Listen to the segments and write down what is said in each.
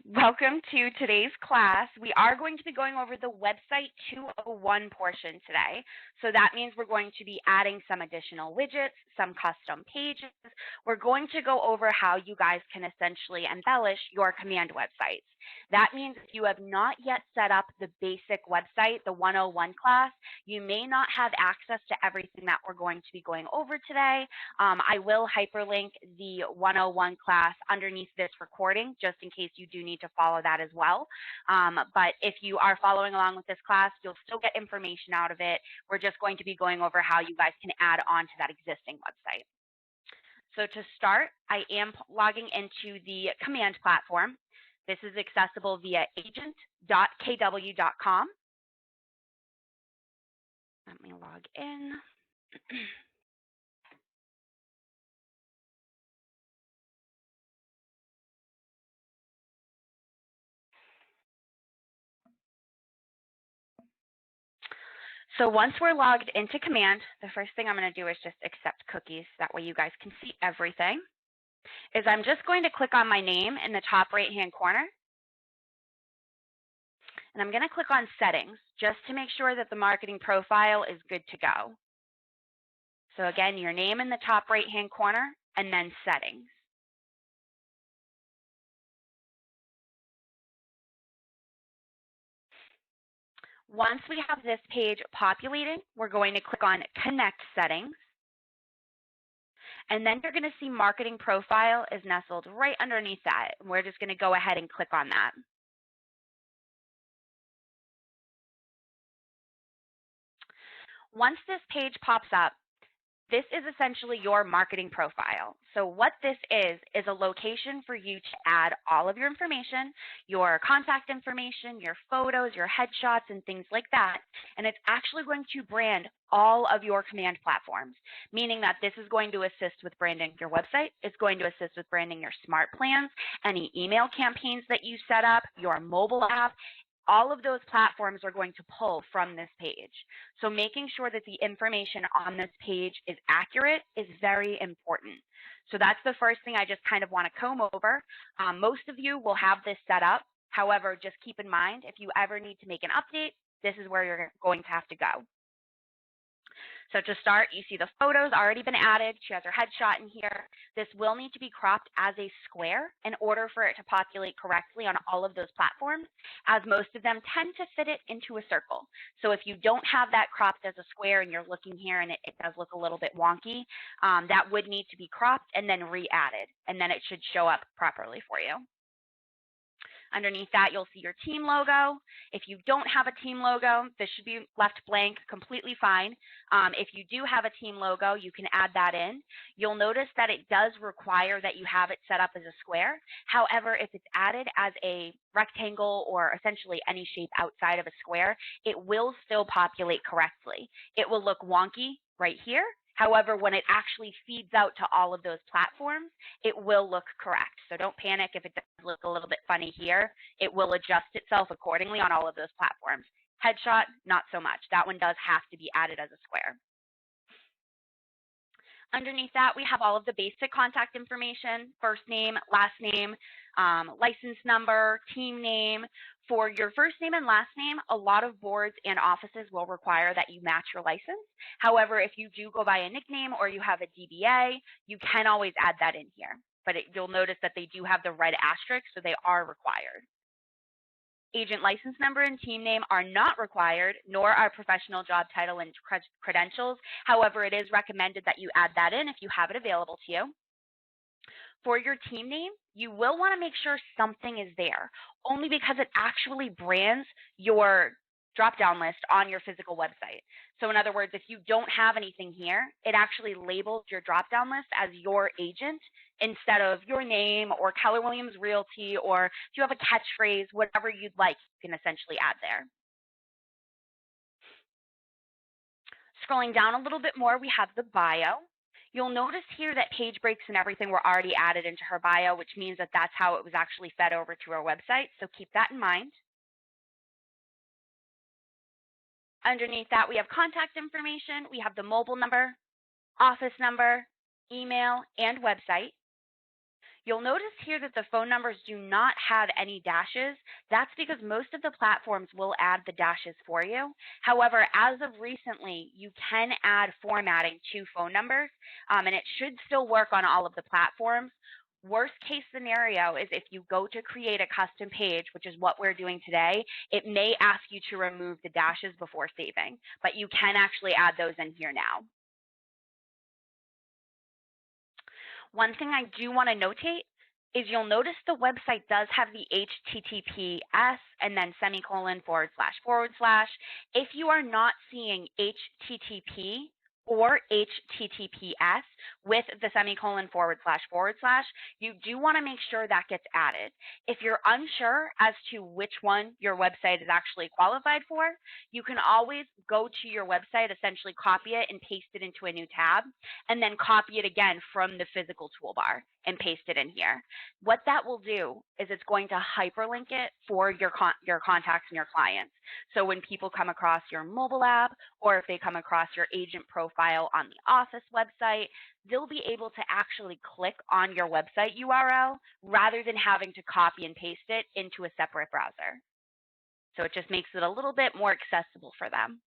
Welcome to today's class. We are going to be going over the website 201 portion today. So that means we're going to be adding some additional widgets, some custom pages. We're going to go over how you guys can essentially embellish your command websites. That means if you have not yet set up the basic website, the 101 class, you may not have access to everything that we're going to be going over today. I will hyperlink the 101 class underneath this recording, just in case you do need to follow that as well. But if you are following along with this class, you'll still get information out of it. We're just going to be going over how you guys can add on to that existing website. So to start, I am logging into the command platform. This is accessible via agent.kw.com. Let me log in. So once we're logged into command, the first thing I'm going to do is just accept cookies. That way you guys can see everything. I'm just going to click on my name in the top right-hand corner. And I'm going to click on settings just to make sure that the marketing profile is good to go. So again, your name in the top right-hand corner and then settings. Once we have this page populated, we're going to click on Connect Settings. And then you're going to see Marketing Profile is nestled right underneath that. And we're just going to go ahead and click on that. Once this page pops up, this is essentially your marketing profile. So what this is a location for you to add all of your information, your contact information, your photos, your headshots, and things like that. And it's actually going to brand all of your command platforms, meaning that this is going to assist with branding your website. It's going to assist with branding your smart plans, any email campaigns that you set up, your mobile app. All of those platforms are going to pull from this page. So making sure that the information on this page is accurate is very important. So that's the first thing I just kind of want to comb over. Most of you will have this set up. However, just keep in mind, if you ever need to make an update, this is where you're going to have to go. So to start, you see the photos already been added. She has her headshot in here. This will need to be cropped as a square in order for it to populate correctly on all of those platforms, as most of them tend to fit it into a circle. So if you don't have that cropped as a square and you're looking here and it does look a little bit wonky, that would need to be cropped and then re-added, and then it should show up properly for you. Underneath that, you'll see your team logo. If you don't have a team logo, this should be left blank, completely fine. If you do have a team logo, you can add that in. You'll notice that it does require that you have it set up as a square. However, if it's added as a rectangle or essentially any shape outside of a square, it will still populate correctly. It will look wonky right here. However, when it actually feeds out to all of those platforms, it will look correct. So don't panic if it does look a little bit funny here. It will adjust itself accordingly on all of those platforms. Headshot, not so much. That one does have to be added as a square. Underneath that, we have all of the basic contact information, first name, last name, license number, team name. For your first name and last name, a lot of boards and offices will require that you match your license. However, if you do go by a nickname or you have a DBA, you can always add that in here. But you'll notice that they do have the red asterisk, so they are required. Agent license number and team name are not required, nor are professional job title and credentials. However, it is recommended that you add that in if you have it available to you. For your team name, you will want to make sure something is there, only because it actually brands your drop-down list on your physical website. So in other words, if you don't have anything here, it actually labels your drop-down list as your agent instead of your name or Keller Williams Realty, or if you have a catchphrase, whatever you'd like, you can essentially add there. Scrolling down a little bit more, we have the bio. You'll notice here that page breaks and everything were already added into her bio, which means that that's how it was actually fed over to our website, so keep that in mind. Underneath that, we have contact information. We have the mobile number, office number, email, and website. You'll notice here that the phone numbers do not have any dashes. That's because most of the platforms will add the dashes for you. However, as of recently, you can add formatting to phone numbers, and it should still work on all of the platforms. Worst case scenario is if you go to create a custom page, which is what we're doing today, it may ask you to remove the dashes before saving, but you can actually add those in here now. One thing I do want to notate is you'll notice the website does have the HTTPS and then semicolon //. If you are not seeing HTTP or HTTPS with the semicolon //, you do want to make sure that gets added. If you're unsure as to which one your website is actually qualified for, you can always go to your website, essentially copy it and paste it into a new tab, and then copy it again from the physical toolbar and paste it in here. What that will do is it's going to hyperlink it for your contacts and your clients. So when people come across your mobile app, or if they come across your agent profile on the office website, they'll be able to actually click on your website URL rather than having to copy and paste it into a separate browser. So it just makes it a little bit more accessible for them.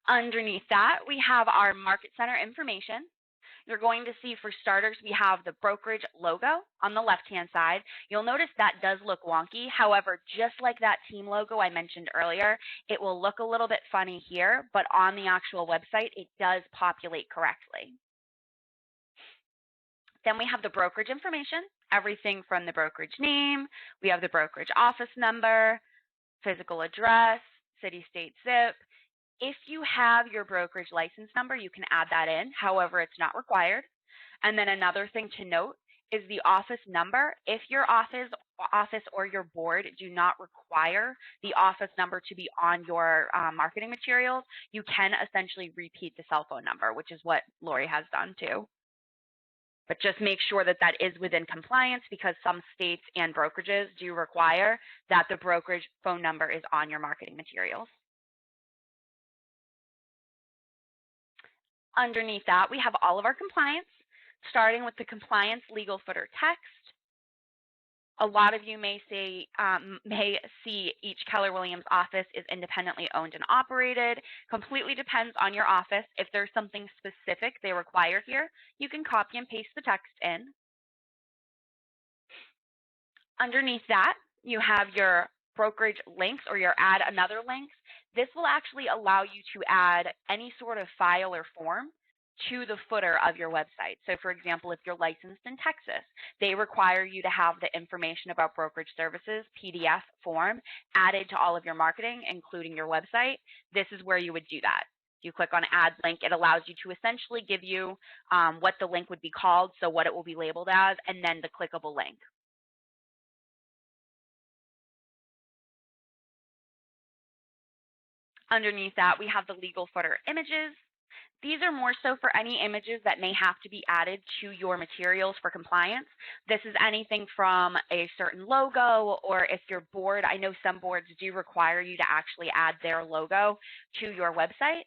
Underneath that, we have our market center information. You're going to see, for starters, we have the brokerage logo on the left-hand side. You'll notice that does look wonky. However, just like that team logo I mentioned earlier, it will look a little bit funny here, but on the actual website, it does populate correctly. Then we have the brokerage information, everything from the brokerage name. We have the brokerage office number, physical address, city, state, zip. If you have your brokerage license number, you can add that in. However, it's not required. And then another thing to note is the office number. If your office or your board do not require the office number to be on your marketing materials, you can essentially repeat the cell phone number, which is what Lori has done too. But just make sure that that is within compliance, because some states and brokerages do require that the brokerage phone number is on your marketing materials. Underneath that, we have all of our compliance, starting with the compliance legal footer text. A lot of you may see each Keller Williams office is independently owned and operated. Completely depends on your office. If there's something specific they require here, you can copy and paste the text in. Underneath that, you have your brokerage links or your add another links. This will actually allow you to add any sort of file or form to the footer of your website. So for example, if you're licensed in Texas, they require you to have the information about brokerage services PDF form added to all of your marketing, including your website. This is where you would do that. You click on add link, it allows you to essentially give you what the link would be called, so what it will be labeled as, and then the clickable link. Underneath that, we have the legal footer images. These are more so for any images that may have to be added to your materials for compliance. This is anything from a certain logo, or if your board, I know some boards do require you to actually add their logo to your website.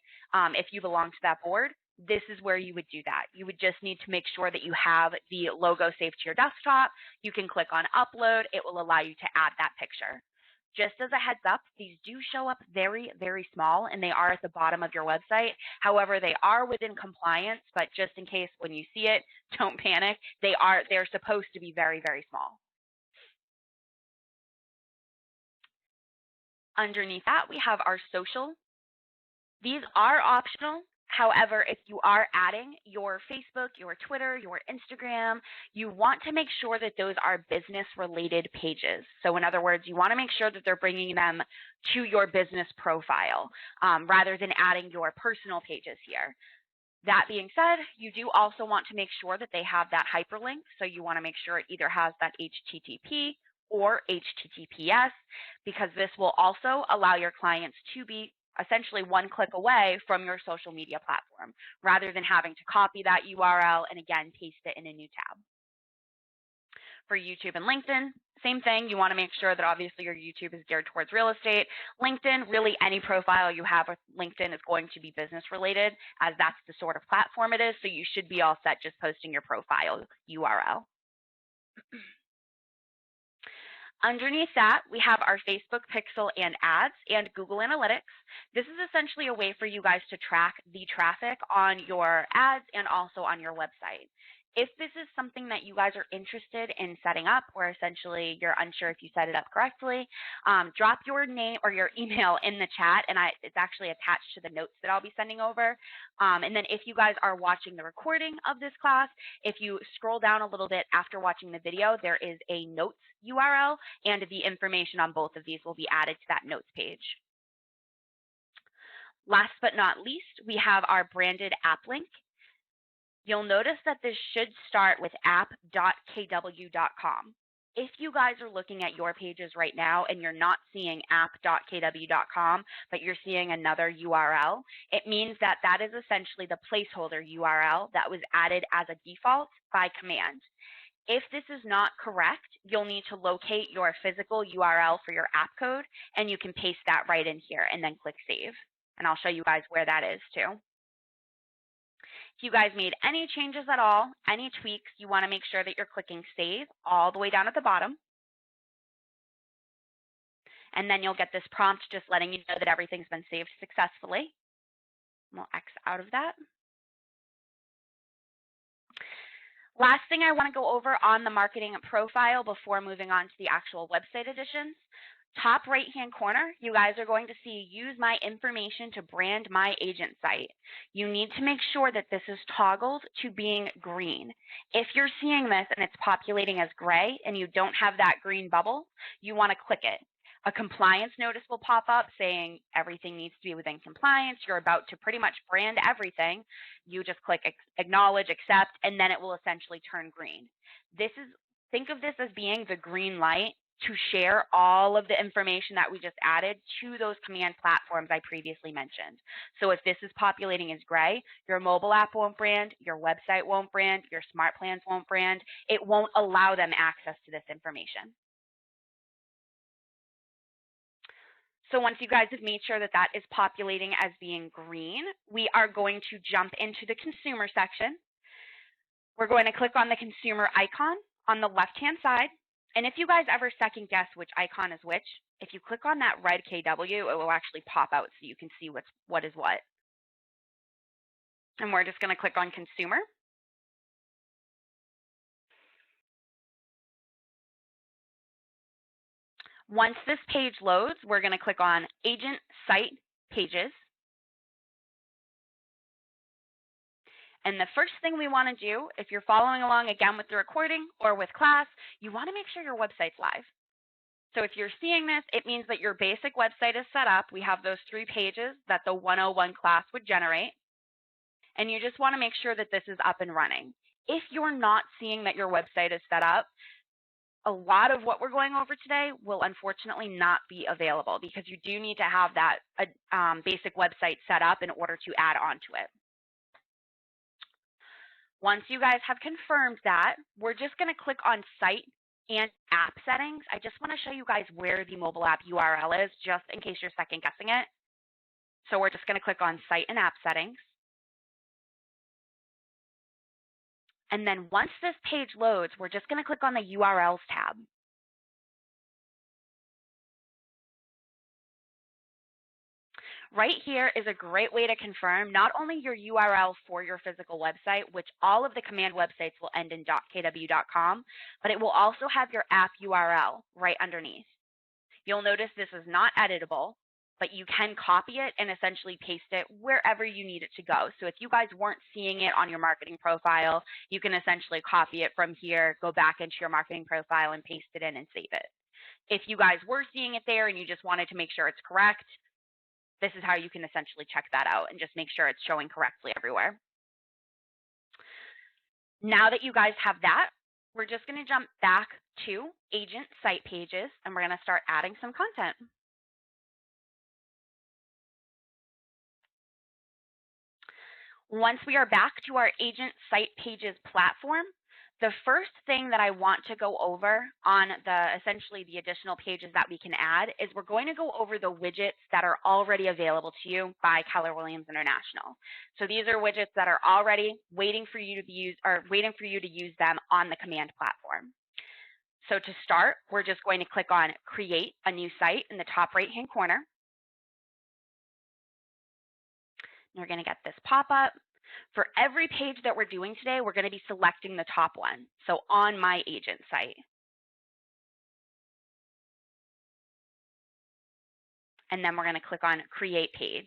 If you belong to that board, this is where you would do that. You would just need to make sure that you have the logo saved to your desktop. You can click on upload. It will allow you to add that picture. Just as a heads up, these do show up very, very small, and they are at the bottom of your website. However, they are within compliance, but just in case when you see it, don't panic. They're supposed to be very, very small. Underneath that, we have our social. These are optional. However, if you are adding your Facebook, your Twitter, your Instagram, you want to make sure that those are business-related pages. So in other words, you want to make sure that they're bringing them to your business profile rather than adding your personal pages here. That being said, you do also want to make sure that they have that hyperlink. So you want to make sure it either has that HTTP or HTTPS, because this will also allow your clients to be essentially one click away from your social media platform, rather than having to copy that URL and again paste it in a new tab. For YouTube and LinkedIn, same thing. You want to make sure that obviously your YouTube is geared towards real estate. LinkedIn, really any profile you have with LinkedIn is going to be business related, as that's the sort of platform it is. So you should be all set just posting your profile URL. Underneath that, we have our Facebook pixel and ads and Google Analytics. This is essentially a way for you guys to track the traffic on your ads and also on your website. If this is something that you guys are interested in setting up, or essentially you're unsure if you set it up correctly, drop your name or your email in the chat, and it's actually attached to the notes that I'll be sending over. And then if you guys are watching the recording of this class, if you scroll down a little bit after watching the video, there is a notes URL, and the information on both of these will be added to that notes page. Last but not least, we have our branded app link. You'll notice that this should start with app.kw.com. If you guys are looking at your pages right now and you're not seeing app.kw.com, but you're seeing another URL, it means that that is essentially the placeholder URL that was added as a default by command. If this is not correct, you'll need to locate your physical URL for your app code, and you can paste that right in here and then click Save. And I'll show you guys where that is too. If you guys made any changes at all, any tweaks, you want to make sure that you're clicking Save all the way down at the bottom. And then you'll get this prompt just letting you know that everything's been saved successfully. We'll X out of that. Last thing I want to go over on the marketing profile before moving on to the actual website additions. Top right-hand corner, you guys are going to see use my information to brand my agent site. You need to make sure that this is toggled to being green. If you're seeing this and it's populating as gray and you don't have that green bubble, you want to click it. A compliance notice will pop up saying everything needs to be within compliance. You're about to pretty much brand everything. You just click acknowledge, accept, and then it will essentially turn green. Think of this as being the green light to share all of the information that we just added to those command platforms I previously mentioned. So if this is populating as gray, your mobile app won't brand, your website won't brand, your smart plans won't brand. It won't allow them access to this information. So once you guys have made sure that that is populating as being green, we are going to jump into the consumer section. We're going to click on the consumer icon on the left-hand side. And if you guys ever second guess which icon is which, if you click on that red KW, it will actually pop out so you can see what is what. And we're just going to click on consumer. Once this page loads, we're going to click on agent site pages. And the first thing we want to do, if you're following along again with the recording or with class, you want to make sure your website's live. So if you're seeing this, it means that your basic website is set up. We have those 3 pages that the 101 class would generate. And you just want to make sure that this is up and running. If you're not seeing that your website is set up, a lot of what we're going over today will unfortunately not be available because you do need to have that basic website set up in order to add on to it. Once you guys have confirmed that, we're just going to click on Site and App Settings. I just want to show you guys where the mobile app URL is, just in case you're second guessing it. So we're just going to click on Site and App Settings. And then once this page loads, we're just going to click on the URLs tab. Right here is a great way to confirm not only your URL for your physical website, which all of the command websites will end in .kw.com, but it will also have your app URL right underneath. You'll notice this is not editable, but you can copy it and essentially paste it wherever you need it to go. So if you guys weren't seeing it on your marketing profile, you can essentially copy it from here, go back into your marketing profile and paste it in and save it. If you guys were seeing it there and you just wanted to make sure it's correct, this is how you can essentially check that out and just make sure it's showing correctly everywhere. Now that you guys have that, we're just going to jump back to agent site pages and we're going to start adding some content. Once we are back to our agent site pages platform, The first thing that I want to go over on essentially the additional pages that we can add is we're going to go over the widgets that are already available to you by Keller Williams International. So these are widgets that are already waiting for you to use them on the command platform. So to start, we're just going to click on Create a New Site in the top right-hand corner. You're going to get this pop-up. For every page that we're doing today, we're going to be selecting the top one. So on my agent site. And then we're going to click on Create Page.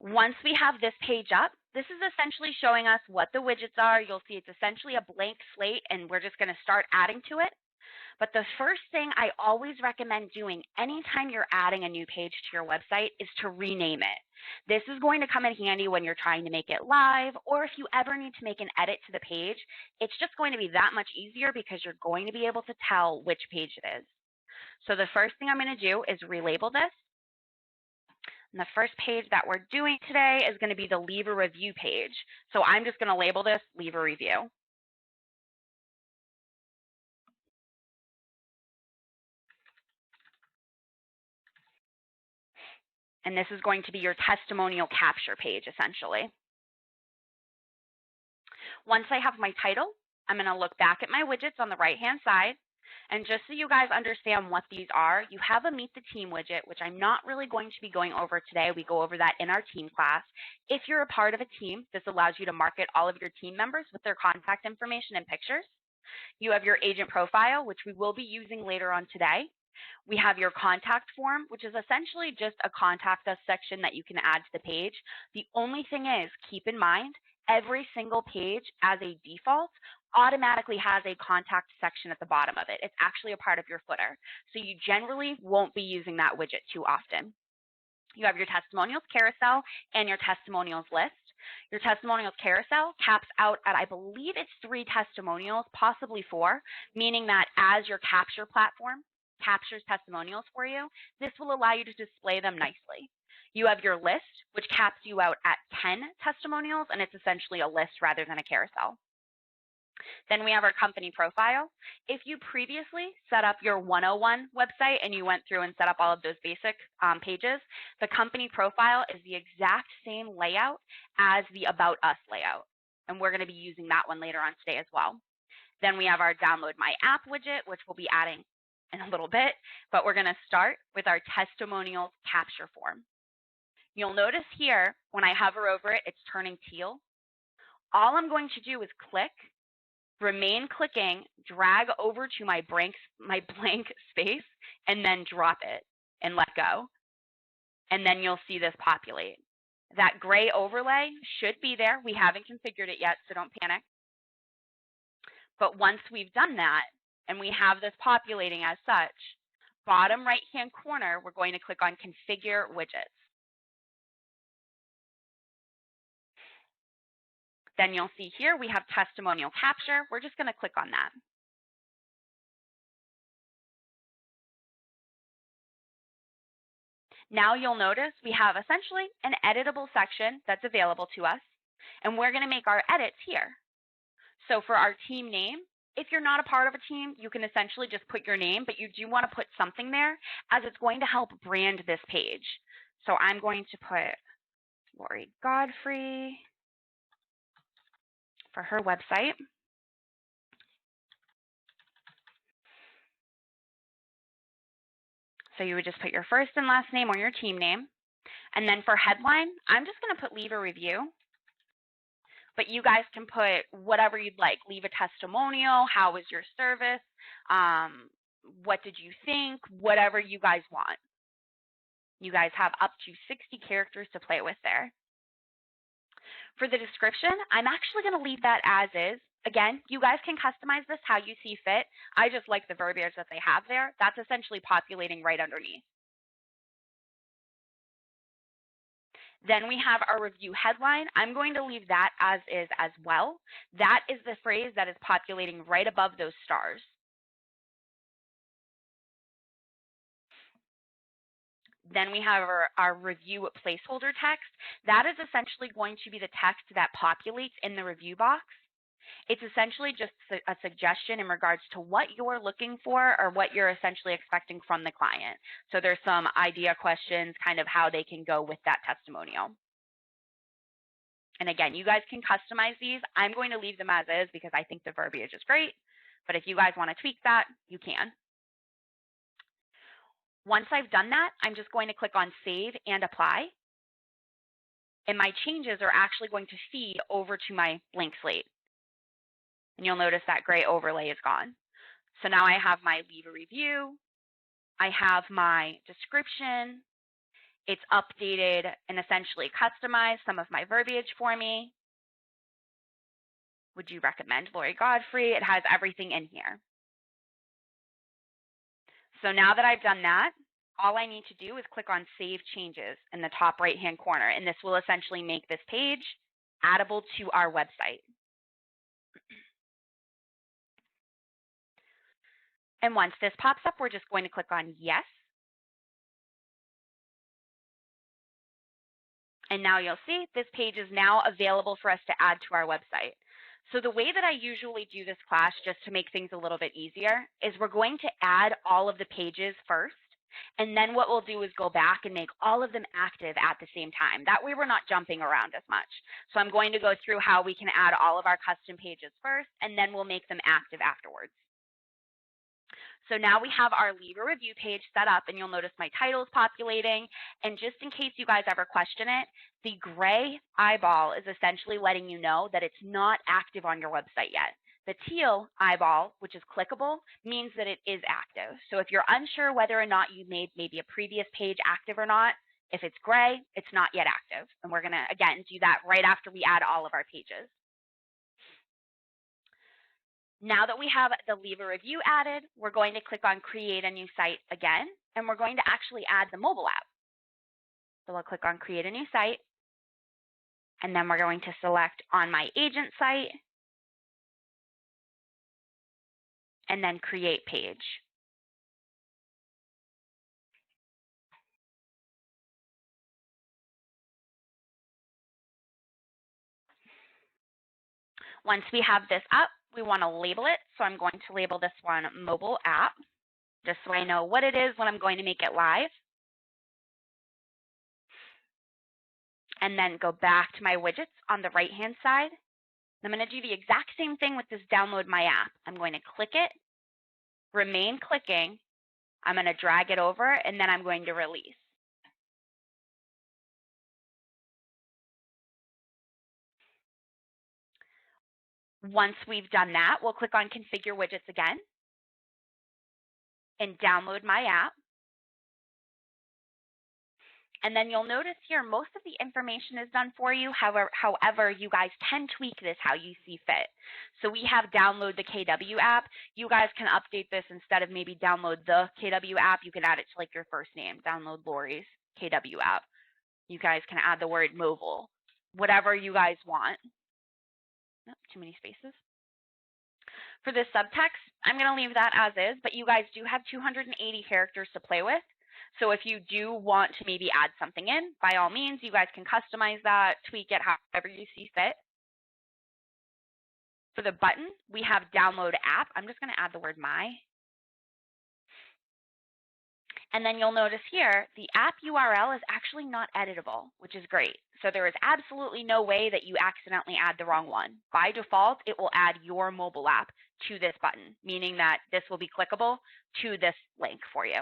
Once we have this page up, this is essentially showing us what the widgets are. You'll see it's essentially a blank slate, and we're just going to start adding to it. But the first thing I always recommend doing anytime you're adding a new page to your website is to rename it. This is going to come in handy when you're trying to make it live, or if you ever need to make an edit to the page, it's just going to be that much easier because you're going to be able to tell which page it is. So the first thing I'm going to do is relabel this. And the first page that we're doing today is going to be the Leave a Review page. So I'm just going to label this Leave a Review. And this is going to be your testimonial capture page, essentially. Once I have my title, I'm going to look back at my widgets on the right-hand side. And just so you guys understand what these are, you have a Meet the Team widget, which I'm not really going to be going over today. We go over that in our team class. If you're a part of a team, this allows you to market all of your team members with their contact information and pictures. You have your agent profile, which we will be using later on today. We have your contact form, which is essentially just a contact us section that you can add to the page. The only thing is, keep in mind, every single page as a default automatically has a contact section at the bottom of it. It's actually a part of your footer. So you generally won't be using that widget too often. You have your testimonials carousel and your testimonials list. Your testimonials carousel caps out at, I believe it's 3 testimonials, possibly 4, meaning that as your capture platform captures testimonials for you, this will allow you to display them nicely. You have your list, which caps you out at 10 testimonials, and it's essentially a list rather than a carousel. Then we have our company profile. If you previously set up your 101 website and you went through and set up all of those basic pages, the company profile is the exact same layout as the About Us layout. And we're going to be using that one later on today as well. Then we have our Download My App widget, which we'll be adding in a little bit, but we're going to start with our testimonials capture form. You'll notice here, when I hover over it, it's turning teal. All I'm going to do is click, remain clicking, drag over to my blank space, and then drop it and let go. And then you'll see this populate. That gray overlay should be there. We haven't configured it yet, so don't panic. But once we've done that, and we have this populating as such, bottom right-hand corner, we're going to click on Configure Widgets. Then you'll see here we have testimonial capture. We're just going to click on that. Now you'll notice we have essentially an editable section that's available to us, and we're going to make our edits here. So for our team name, if you're not a part of a team, you can essentially just put your name, but you do want to put something there as it's going to help brand this page. So I'm going to put Lori Godfrey for her website. So you would just put your first and last name or your team name. And then for headline, I'm just going to put Leave a Review. But you guys can put whatever you'd like. Leave a testimonial. How was your service? What did you think? Whatever you guys want. You guys have up to 60 characters to play with there. For the description, I'm actually going to leave that as is. Again, you guys can customize this how you see fit. I just like the verbiage that they have there. That's essentially populating right underneath. Then we have our review headline. I'm going to leave that as is as well. That is the phrase that is populating right above those stars. Then we have our review placeholder text. That is essentially going to be the text that populates in the review box. It's essentially just a suggestion in regards to what you're looking for or what you're essentially expecting from the client. So there's some idea questions, kind of how they can go with that testimonial. And again, you guys can customize these. I'm going to leave them as is because I think the verbiage is great. But if you guys want to tweak that, you can. Once I've done that, I'm just going to click on Save and Apply. And my changes are actually going to feed over to my blank slate. And you'll notice that gray overlay is gone. So now I have my leave a review. I have my description. It's updated and essentially customized some of my verbiage for me. Would you recommend Lori Godfrey? It has everything in here. So now that I've done that, all I need to do is click on Save Changes in the top right-hand corner, and this will essentially make this page addable to our website. And once this pops up, we're just going to click on Yes. And now you'll see this page is now available for us to add to our website. So the way that I usually do this class, just to make things a little bit easier, is we're going to add all of the pages first. And then what we'll do is go back and make all of them active at the same time. That way we're not jumping around as much. So I'm going to go through how we can add all of our custom pages first, and then we'll make them active afterwards. So now we have our Leave a Review page set up, and you'll notice my title's populating. And just in case you guys ever question it, the gray eyeball is essentially letting you know that it's not active on your website yet. The teal eyeball, which is clickable, means that it is active. So if you're unsure whether or not you made maybe a previous page active or not, if it's gray, it's not yet active. And we're going to, again, do that right after we add all of our pages. Now that we have the Leave a Review added, we're going to click on Create a New Site again, and we're going to actually add the mobile app. So we'll click on Create a New Site, and then we're going to select On My Agent Site, and then Create Page. Once we have this up, we want to label it. So I'm going to label this one Mobile App, just so I know what it is when I'm going to make it live. And then go back to my widgets on the right-hand side. I'm going to do the exact same thing with this Download My App. I'm going to click it, remain clicking. I'm going to drag it over, and then I'm going to release. Once we've done that, we'll click on Configure Widgets again and Download My App. And then you'll notice here most of the information is done for you. However, you guys can tweak this how you see fit. So we have download the KW app. You guys can update this instead of maybe download the KW app. You can add it to like your first name, download Lori's KW app. You guys can add the word mobile, whatever you guys want. Oh, too many spaces. For this subtext, I'm going to leave that as is, but you guys do have 280 characters to play with. So if you do want to maybe add something in, by all means, you guys can customize that, tweak it however you see fit. For the button, we have Download App. I'm just going to add the word My. And then you'll notice here, the app URL is actually not editable, which is great. So there is absolutely no way that you accidentally add the wrong one. By default, it will add your mobile app to this button, meaning that this will be clickable to this link for you.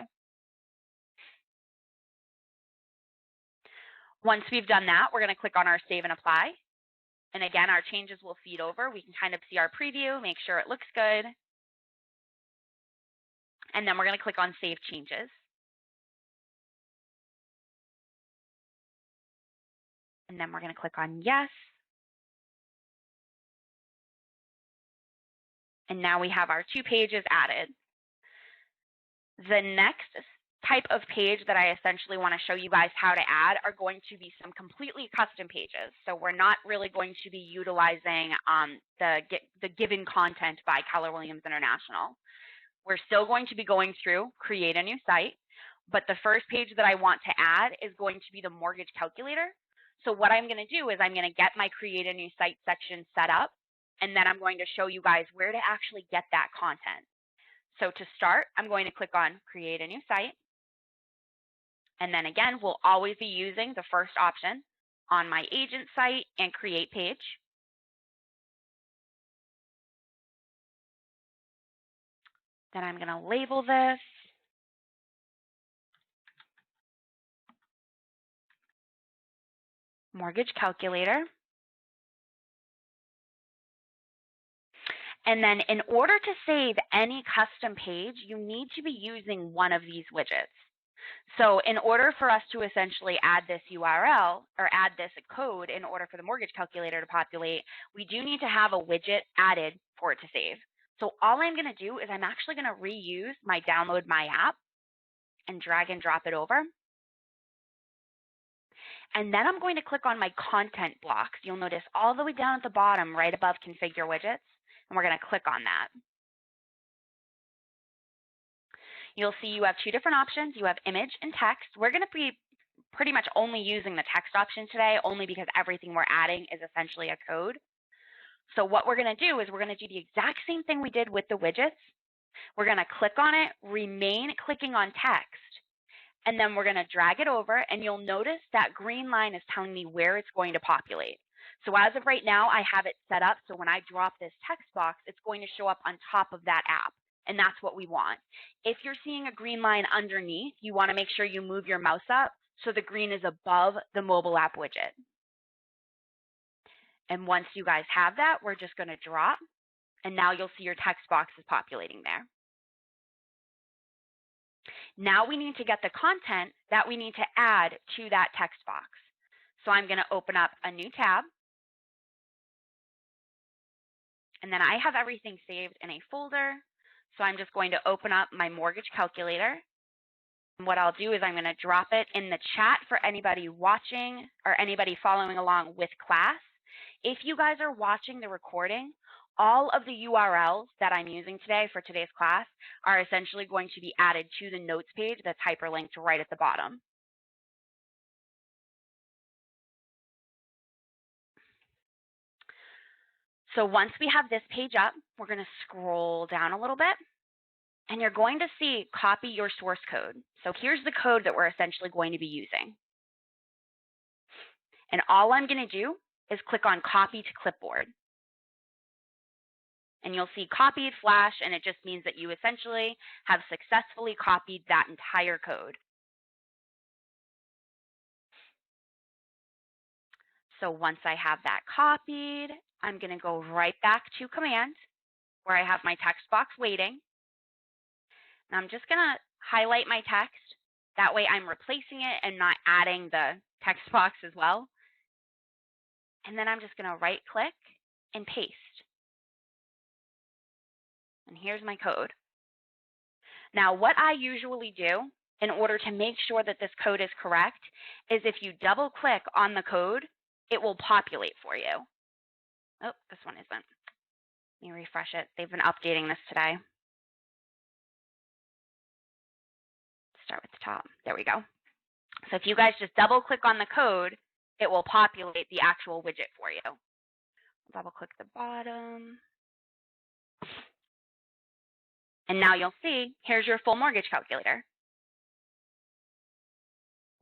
Once we've done that, we're going to click on our Save and Apply. And again, our changes will feed over. We can kind of see our preview, make sure it looks good. And then we're going to click on Save Changes. And then we're going to click on Yes. And now we have our 2 pages added. The next type of page that I essentially want to show you guys how to add are going to be some completely custom pages. So we're not really going to be utilizing the given content by Keller Williams International. We're still going to be going through Create a New Site. but the first page that I want to add is going to be the mortgage calculator. So what I'm going to do is I'm going to get my create a new site section set up, and then I'm going to show you guys where to actually get that content. So to start, I'm going to click on create a new site. And then again, we'll always be using the first option on my agent site and create page. Then I'm going to label this mortgage calculator. And then in order to save any custom page, you need to be using one of these widgets. So in order for us to essentially add this URL or add this code in order for the mortgage calculator to populate, we do need to have a widget added for it to save. So all I'm going to do is I'm actually going to reuse my download my app and drag and drop it over. And then I'm going to click on my content blocks. You'll notice all the way down at the bottom, right above configure widgets, and we're going to click on that. You'll see you have two different options. You have image and text. We're going to be pretty much only using the text option today, only because everything we're adding is essentially a code. So what we're going to do is we're going to do the exact same thing we did with the widgets. We're going to click on it, remain clicking on text, and then we're going to drag it over, and you'll notice that green line is telling me where it's going to populate. So as of right now, I have it set up so when I drop this text box, it's going to show up on top of that app, and that's what we want. If you're seeing a green line underneath, you want to make sure you move your mouse up so the green is above the mobile app widget. And once you guys have that, we're just going to drop, and now you'll see your text box is populating there. Now we need to get the content that we need to add to that text box. So I'm going to open up a new tab. And then I have everything saved in a folder. So I'm just going to open up my mortgage calculator. And what I'll do is I'm going to drop it in the chat for anybody watching or anybody following along with class. If you guys are watching the recording, all of the URLs that I'm using today for today's class are essentially going to be added to the notes page that's hyperlinked right at the bottom. So once we have this page up, we're going to scroll down a little bit, and you're going to see copy your source code. So here's the code that we're essentially going to be using. And all I'm going to do is click on copy to clipboard. And you'll see copied flash, and it just means that you essentially have successfully copied that entire code. So once I have that copied, I'm going to go right back to command where I have my text box waiting. And I'm just going to highlight my text. That way I'm replacing it and not adding the text box as well. And then I'm just going to right click and paste. And here's my code. Now, what I usually do in order to make sure that this code is correct is if you double click on the code, it will populate for you. Oh, this one isn't. Let me refresh it. They've been updating this today. Start with the top. There we go. So if you guys just double click on the code, it will populate the actual widget for you. Double click the bottom. And now you'll see, here's your full mortgage calculator.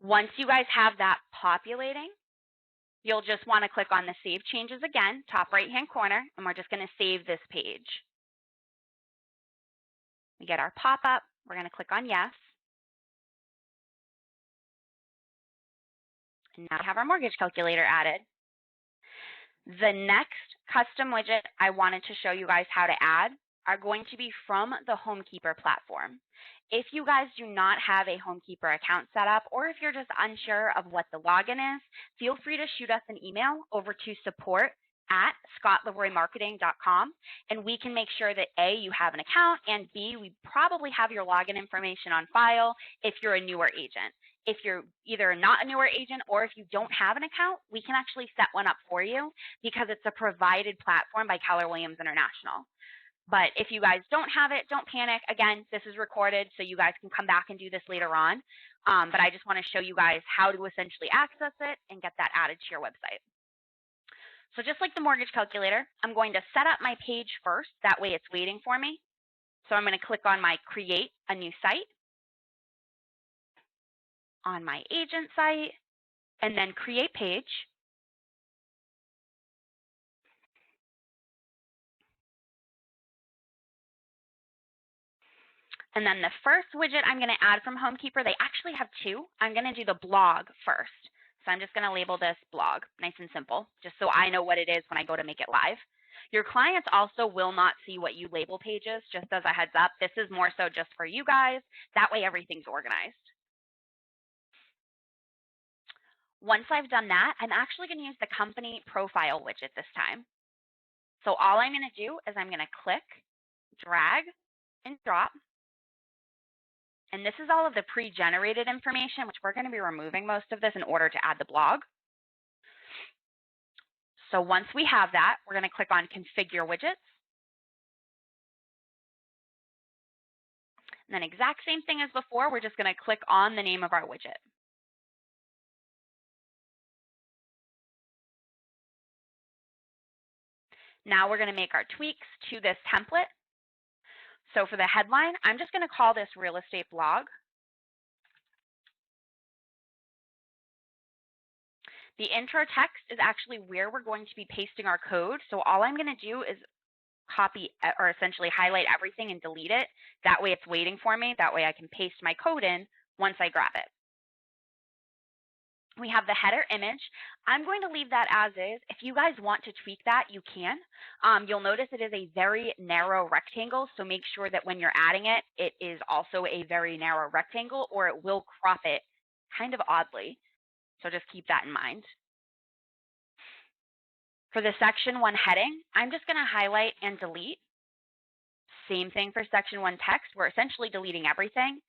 Once you guys have that populating, you'll just want to click on the Save Changes again, top right-hand corner, and we're just going to save this page. We get our pop-up. We're going to click on Yes. And now we have our mortgage calculator added. The next custom widget I wanted to show you guys how to add are going to be from the Homekeepr platform. If you guys do not have a Homekeepr account set up, or if you're just unsure of what the login is, feel free to shoot us an email over to support@scottleroymarketing.com, and we can make sure that A, you have an account, and B, we probably have your login information on file if you're a newer agent. If you're either not a newer agent or if you don't have an account, we can actually set one up for you because it's a provided platform by Keller Williams International. But if you guys don't have it, don't panic. Again, this is recorded, so you guys can come back and do this later on. But I just want to show you guys how to essentially access it and get that added to your website. So just like the mortgage calculator, I'm going to set up my page first. That way it's waiting for me. So I'm going to click on my Create a New Site on my agent site, and then Create Page. And then the first widget I'm going to add from Homekeepr, they actually have two. I'm going to do the blog first. So I'm just going to label this blog, nice and simple, just so I know what it is when I go to make it live. Your clients also will not see what you label pages, just as a heads up. This is more so just for you guys. That way everything's organized. Once I've done that, I'm actually going to use the company profile widget this time. So all I'm going to do is I'm going to click, drag, and drop. And this is all of the pre-generated information, which we're going to be removing most of this in order to add the blog. So once we have that, we're going to click on Configure Widgets. And then exact same thing as before, we're just going to click on the name of our widget. Now we're going to make our tweaks to this template. So for the headline, I'm just going to call this Real Estate Blog. The intro text is actually where we're going to be pasting our code. So all I'm going to do is copy or essentially highlight everything and delete it. That way it's waiting for me. That way I can paste my code in once I grab it. We have the header image. I'm going to leave that as is. If you guys want to tweak that, you can. You'll notice it is a very narrow rectangle, so make sure that when you're adding it, it is also a very narrow rectangle, or it will crop it kind of oddly. So just keep that in mind. For the section 1 heading, I'm just going to highlight and delete. Same thing for section 1 text. We're essentially deleting everything.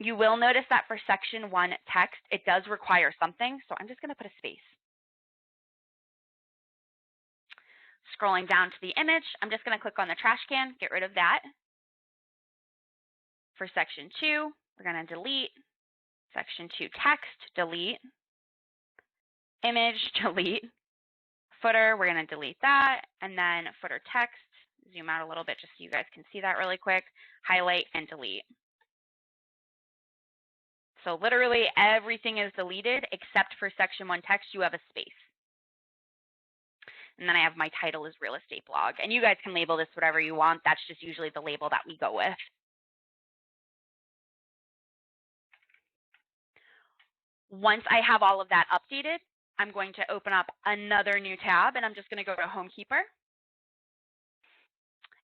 You will notice that for section 1 text, it does require something, so I'm just going to put a space. Scrolling down to the image, I'm just going to click on the trash can, get rid of that. For section 2, we're going to delete. Section 2 text, delete. Image, delete. Footer, we're going to delete that. And then footer text, zoom out a little bit just so you guys can see that really quick. Highlight and delete. So literally everything is deleted except for section 1 text, you have a space. And then I have my title is Real Estate Blog. And you guys can label this whatever you want. That's just usually the label that we go with. Once I have all of that updated, I'm going to open up another new tab, and I'm just going to go to Homekeepr.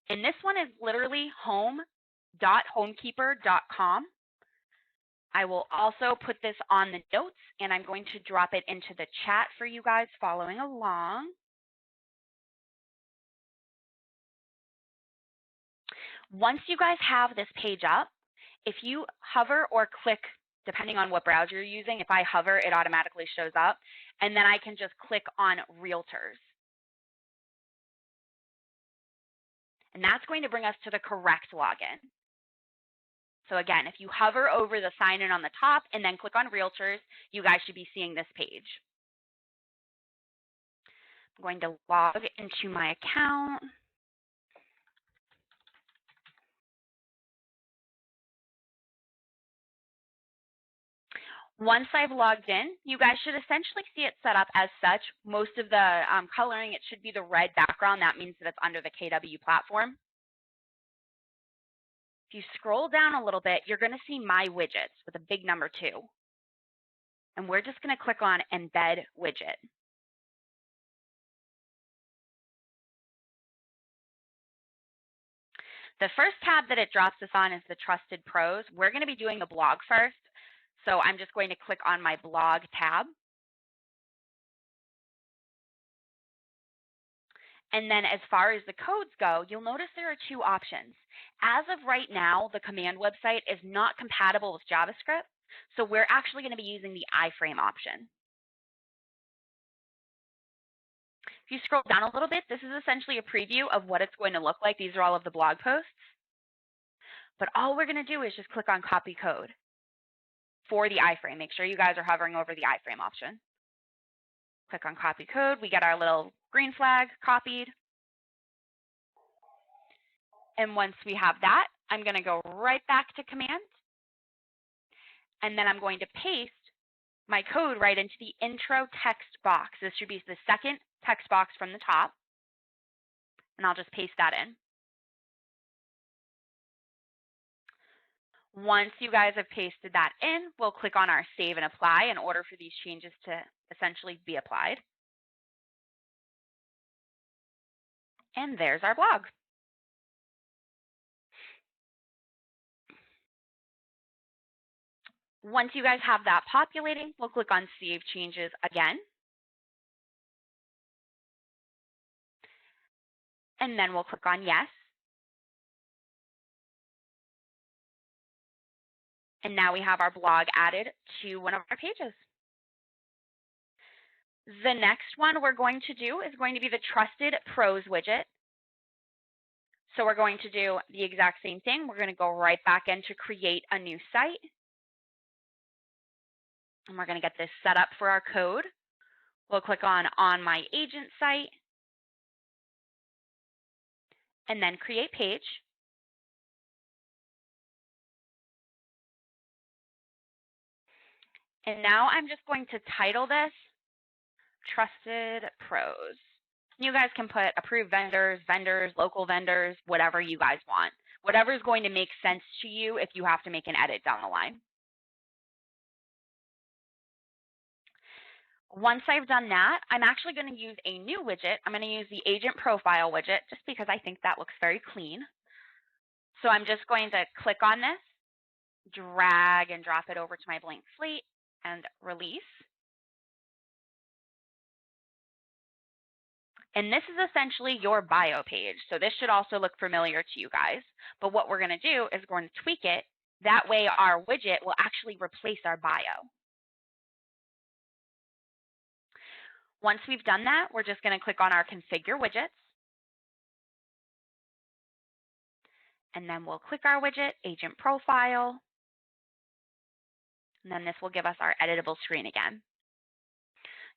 And this one is literally home.homekeepr.com. I will also put this on the notes, and I'm going to drop it into the chat for you guys following along. Once you guys have this page up, if you hover or click, depending on what browser you're using, if I hover, it automatically shows up, and then I can just click on Realtors. And that's going to bring us to the correct login. So again, if you hover over the sign in on the top and then click on Realtors, you guys should be seeing this page. I'm going to log into my account. Once I've logged in, you guys should essentially see it set up as such. Most of the coloring, it should be the red background. That means that it's under the KW platform. If you scroll down a little bit, you're going to see My Widgets with a big number 2. And we're just going to click on Embed Widget. The first tab that it drops us on is the Trusted Pros. We're going to be doing the blog first. So I'm just going to click on my blog tab. And then as far as the codes go, you'll notice there are 2 options. As of right now, the command website is not compatible with JavaScript. So we're actually going to be using the iframe option. If you scroll down a little bit, this is essentially a preview of what it's going to look like. These are all of the blog posts. But all we're going to do is just click on copy code for the iframe. Make sure you guys are hovering over the iframe option. Click on copy code. We get our little green flag copied. And once we have that, I'm going to go right back to command. And then I'm going to paste my code right into the intro text box. This should be the second text box from the top. And I'll just paste that in. Once you guys have pasted that in, we'll click on our save and apply in order for these changes to essentially be applied. And there's our blog. Once you guys have that populating, we'll click on Save Changes again. And then we'll click on Yes. And now we have our blog added to one of our pages. The next one we're going to do is going to be the Trusted Pros widget. So we're going to do the exact same thing. We're going to go right back in to create a new site. And we're going to get this set up for our code. We'll click on My Agent Site. And then Create Page. And now I'm just going to title this Trusted Pros. You guys can put approved vendors, local vendors, whatever you guys want. Whatever is going to make sense to you if you have to make an edit down the line. Once I've done that, I'm actually going to use a new widget. I'm going to use the Agent Profile widget just because I think that looks very clean. So I'm just going to click on this, drag and drop it over to my blank slate, and release. And this is essentially your bio page. So this should also look familiar to you guys. But what we're going to do is we're going to tweak it. That way our widget will actually replace our bio. Once we've done that, we're just going to click on our Configure Widgets. And then we'll click our widget, Agent Profile. And then this will give us our editable screen again.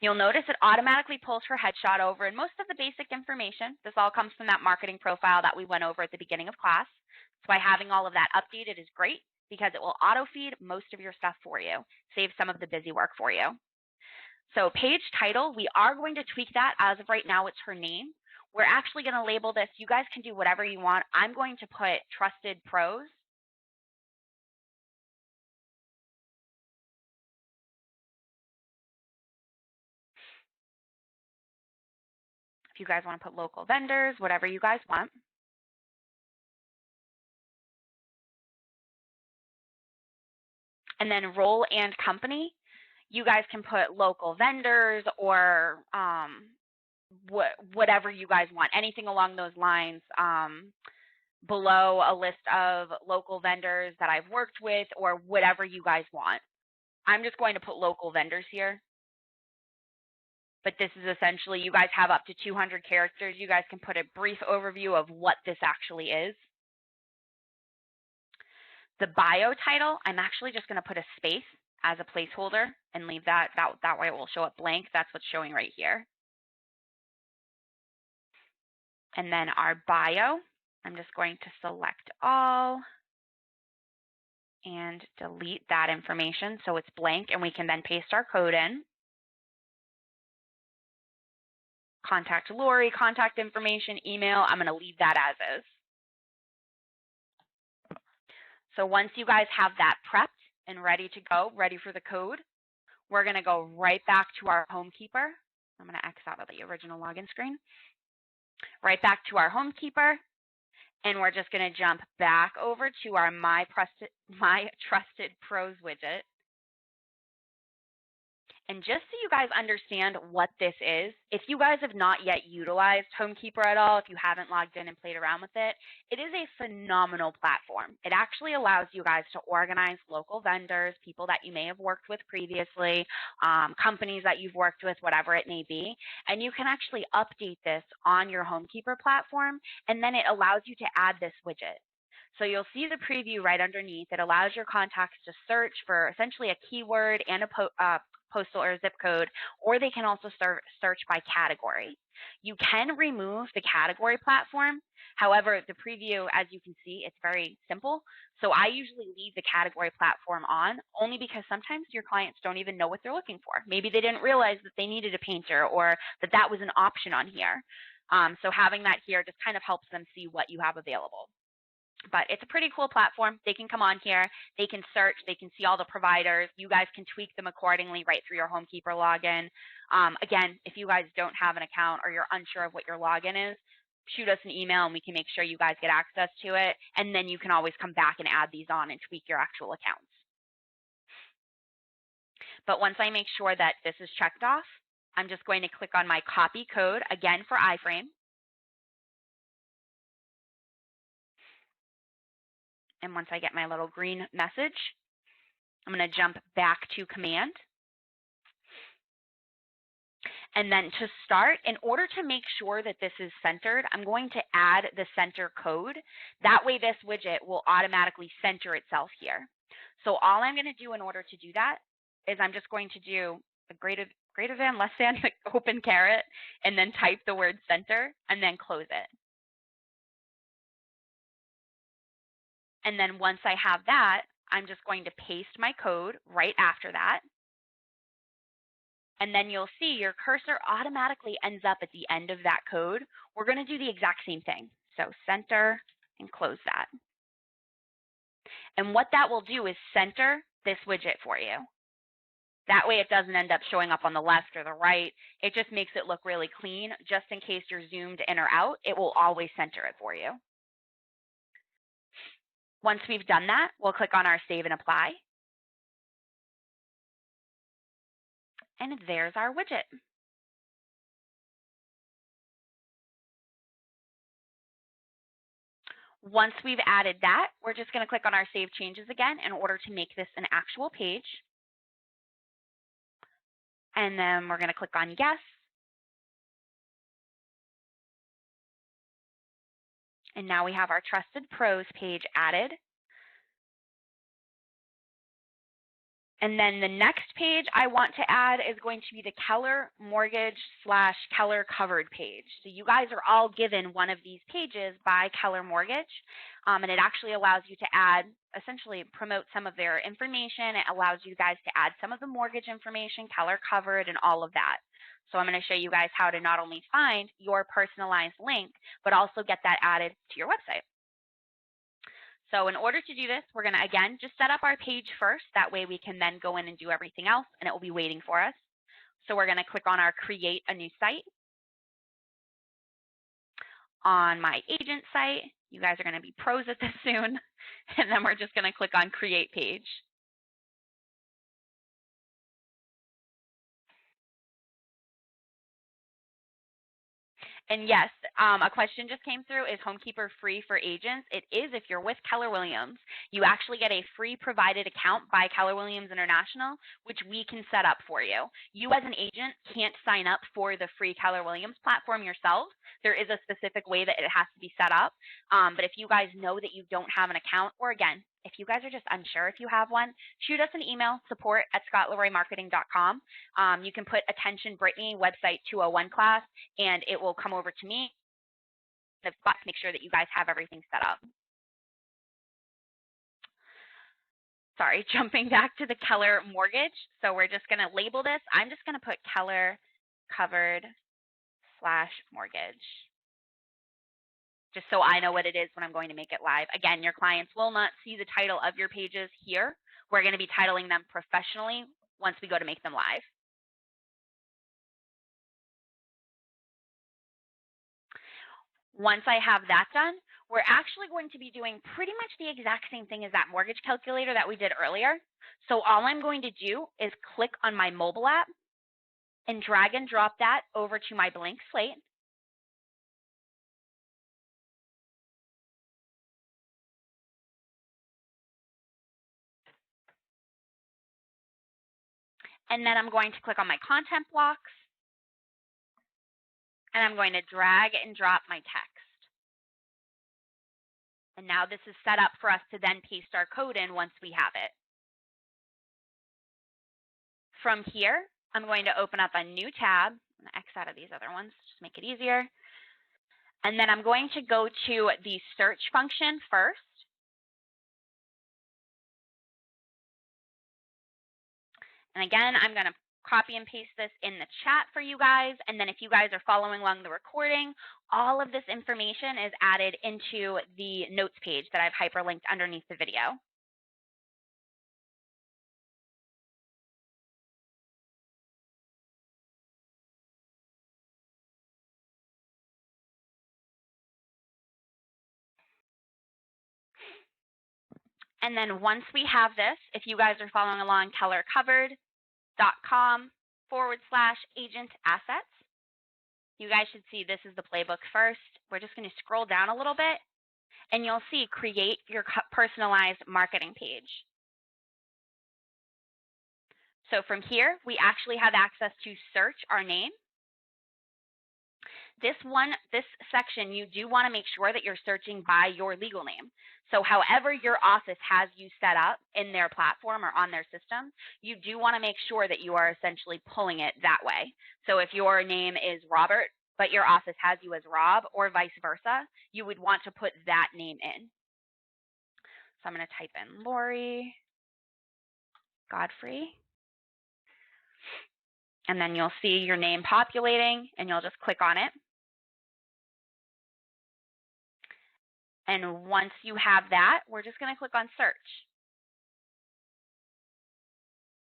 You'll notice it automatically pulls her headshot over and most of the basic information. This all comes from that marketing profile that we went over at the beginning of class. So by having all of that updated is great because it will auto-feed most of your stuff for you, save some of the busy work for you. So page title, we are going to tweak that. As of right now, it's her name. We're actually going to label this. You guys can do whatever you want. I'm going to put Trusted Pros. If you guys want to put local vendors, whatever you guys want. And then role and company, you guys can put local vendors or whatever you guys want, anything along those lines. Below a list of local vendors that I've worked with or whatever you guys want. I'm just going to put local vendors here. But this is essentially, you guys have up to 200 characters. You guys can put a brief overview of what this actually is. The bio title, I'm actually just going to put a space as a placeholder and leave that way it will show up blank. That's what's showing right here. And then our bio, I'm just going to select all and delete that information so it's blank, and we can then paste our code in. Contact Lori, contact information, email, I'm going to leave that as is. So once you guys have that prepped and ready to go, ready for the code, we're going to go right back to our Homekeepr. I'm going to X out of the original login screen. Right back to our Homekeepr, and we're just going to jump back over to our My Trusted Pros widget. And just so you guys understand what this is, if you guys have not yet utilized Homekeepr at all, if you haven't logged in and played around with it, it is a phenomenal platform. It actually allows you guys to organize local vendors, people that you may have worked with previously, companies that you've worked with, whatever it may be, and you can actually update this on your Homekeepr platform, and then it allows you to add this widget. So you'll see the preview right underneath. It allows your contacts to search for essentially a keyword and a postal or zip code, or they can also search by category. You can remove the category platform. However, the preview, as you can see, it's very simple. So I usually leave the category platform on only because sometimes your clients don't even know what they're looking for. Maybe they didn't realize that they needed a painter or that that was an option on here. So having that here just kind of helps them see what you have available. But it's a pretty cool platform. They can come on here, they can search, they can see all the providers. You guys can tweak them accordingly right through your Homekeepr login. Again, if you guys don't have an account or you're unsure of what your login is, shoot us an email and we can make sure you guys get access to it. And then you can always come back and add these on and tweak your actual accounts. But once I make sure that this is checked off, I'm just going to click on my copy code again for Iframe. And once I get my little green message, I'm going to jump back to command. And then to start, in order to make sure that this is centered, I'm going to add the center code. That way this widget will automatically center itself here. So all I'm going to do in order to do that is I'm just going to do a greater than, less than, open caret, and then type the word center, and then close it. And then once I have that, I'm just going to paste my code right after that. And then you'll see your cursor automatically ends up at the end of that code. We're going to do the exact same thing. So center and close that. And what that will do is center this widget for you. That way it doesn't end up showing up on the left or the right. It just makes it look really clean. Just in case you're zoomed in or out, it will always center it for you. Once we've done that, we'll click on our Save and Apply. And there's our widget. Once we've added that, we're just going to click on our Save Changes again in order to make this an actual page. And then we're going to click on Yes. And now we have our Trusted Pros page added. And then the next page I want to add is going to be the Keller Mortgage / Keller Covered page. So you guys are all given one of these pages by Keller Mortgage, and it actually allows you to add, essentially promote some of their information. It allows you guys to add some of the mortgage information, Keller Covered, and all of that. So I'm going to show you guys how to not only find your personalized link, but also get that added to your website. So in order to do this, we're going to, again, just set up our page first. That way we can then go in and do everything else, and it will be waiting for us. So we're going to click on our Create a New Site. On my agent site, you guys are going to be pros at this soon. And then we're just going to click on Create Page. And yes, a question just came through, is Homekeepr free for agents? It is if you're with Keller Williams. You actually get a free provided account by Keller Williams International, which we can set up for you. You as an agent can't sign up for the free Keller Williams platform yourself. There is a specific way that it has to be set up. But if you guys know that you don't have an account, or again, if you guys are just unsure if you have one, shoot us an email, support@scottleroymarketing.com. You can put attention Brittany website 201 class, and it will come over to me to make sure that you guys have everything set up. Sorry, jumping back to the Keller Mortgage. So we're just going to label this. I'm just going to put Keller Covered / Mortgage, just so I know what it is when I'm going to make it live. Again, your clients will not see the title of your pages here. We're going to be titling them professionally once we go to make them live. Once I have that done, we're actually going to be doing pretty much the exact same thing as that mortgage calculator that we did earlier. So all I'm going to do is click on my mobile app, and drag and drop that over to my blank slate. And then I'm going to click on my content blocks, and I'm going to drag and drop my text. And now this is set up for us to then paste our code in once we have it. From here, I'm going to open up a new tab. I'm going to X out of these other ones, just make it easier. And then I'm going to go to the search function first. And again, I'm going to copy and paste this in the chat for you guys. And then if you guys are following along the recording, all of this information is added into the notes page that I've hyperlinked underneath the video. And then once we have this, if you guys are following along, kellercovered.com/agent assets. You guys should see this is the playbook first. We're just going to scroll down a little bit, and you'll see create your personalized marketing page. So from here, we actually have access to search our name. This section, you do want to make sure that you're searching by your legal name. So however your office has you set up in their platform or on their system, you do want to make sure that you are essentially pulling it that way. So if your name is Robert, but your office has you as Rob, or vice versa, you would want to put that name in. So I'm going to type in Lori Godfrey. And then you'll see your name populating, and you'll just click on it. And once you have that, we're just going to click on search.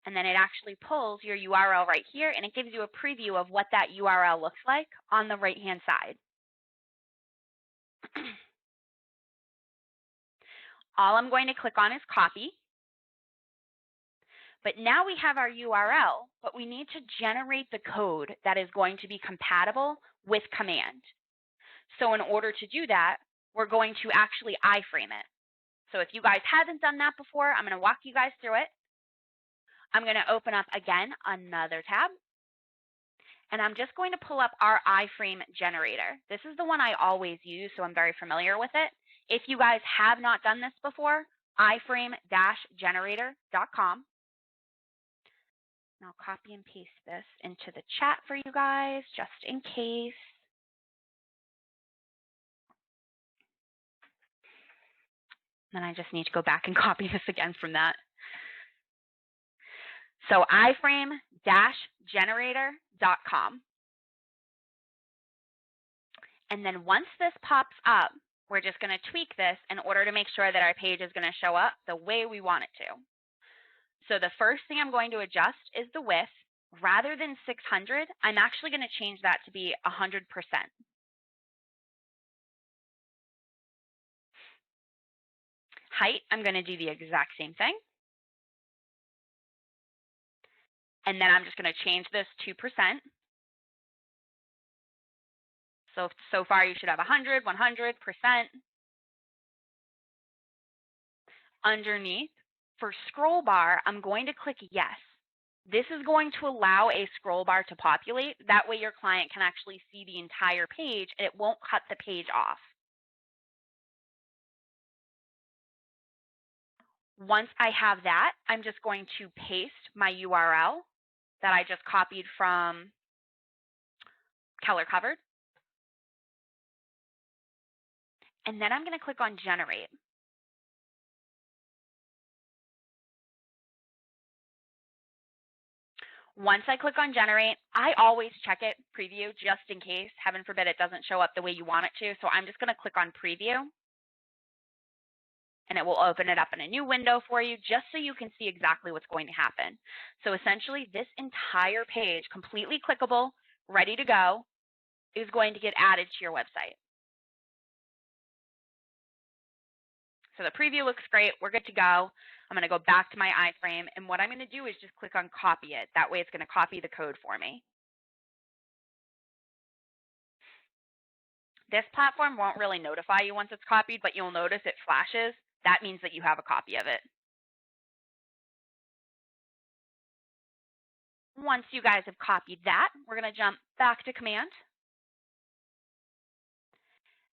And then it actually pulls your URL right here, and it gives you a preview of what that URL looks like on the right-hand side. All I'm going to click on is copy. But now we have our URL, but we need to generate the code that is going to be compatible with command. So in order to do that, we're going to actually iframe it. So if you guys haven't done that before, I'm going to walk you guys through it. I'm going to open up, again, another tab. And I'm just going to pull up our Iframe Generator. This is the one I always use, so I'm very familiar with it. If you guys have not done this before, iframe-generator.com. I'll copy and paste this into the chat for you guys, just in case. Then I just need to go back and copy this again from that. So iframe-generator.com. And then once this pops up, we're just going to tweak this in order to make sure that our page is going to show up the way we want it to. So the first thing I'm going to adjust is the width. Rather than 600, I'm actually going to change that to be 100%. Height, I'm going to do the exact same thing. And then I'm just going to change this to percent. So far you should have 100, 100%. Underneath, for scroll bar, I'm going to click yes. This is going to allow a scroll bar to populate. That way your client can actually see the entire page and it won't cut the page off. Once I have that, I'm just going to paste my URL that I just copied from Keller Covered. And then I'm going to click on Generate. Once I click on Generate, I always check it, preview, just in case. Heaven forbid it doesn't show up the way you want it to. So I'm just going to click on Preview. And it will open it up in a new window for you just so you can see exactly what's going to happen. So essentially, this entire page, completely clickable, ready to go, is going to get added to your website. So the preview looks great. We're good to go. I'm going to go back to my iframe. And what I'm going to do is just click on Copy It. That way it's going to copy the code for me. This platform won't really notify you once it's copied, but you'll notice it flashes. That means that you have a copy of it. Once you guys have copied that, we're going to jump back to command.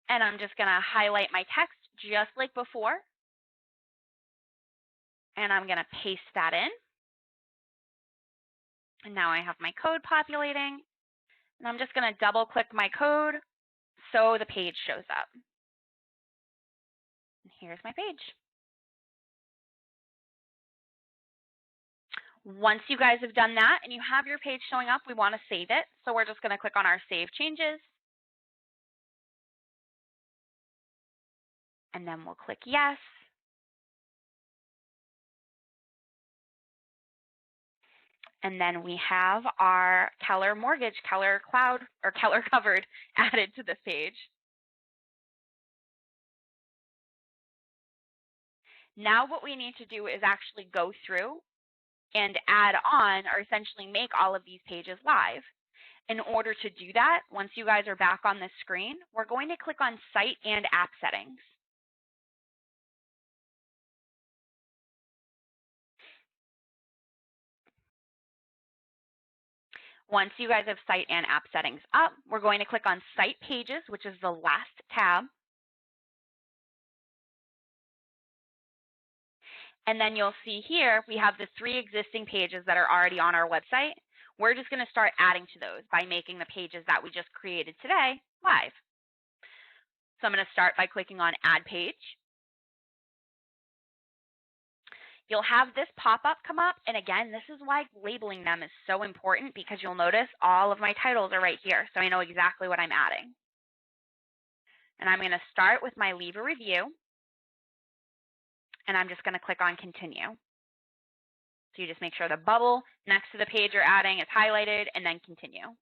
And I'm just going to highlight my text just like before. And I'm going to paste that in. And now I have my code populating. And I'm just going to double click my code so the page shows up. And here's my page. Once you guys have done that and you have your page showing up, we want to save it. So we're just going to click on our Save Changes. And then we'll click Yes. And then we have our Keller Mortgage, Keller Cloud, or Keller Covered added to this page. Now what we need to do is actually go through and add on, or essentially make all of these pages live. In order to do that, once you guys are back on this screen, we're going to click on Site and App Settings. Once you guys have Site and App Settings up, we're going to click on Site Pages, which is the last tab. And then you'll see here, we have the 3 existing pages that are already on our website. We're just going to start adding to those by making the pages that we just created today live. So I'm going to start by clicking on Add Page. You'll have this pop-up come up, and again, this is why labeling them is so important, because you'll notice all of my titles are right here, so I know exactly what I'm adding. And I'm going to start with my Leave a Review, and I'm just going to click on Continue. So you just make sure the bubble next to the page you're adding is highlighted, and then Continue.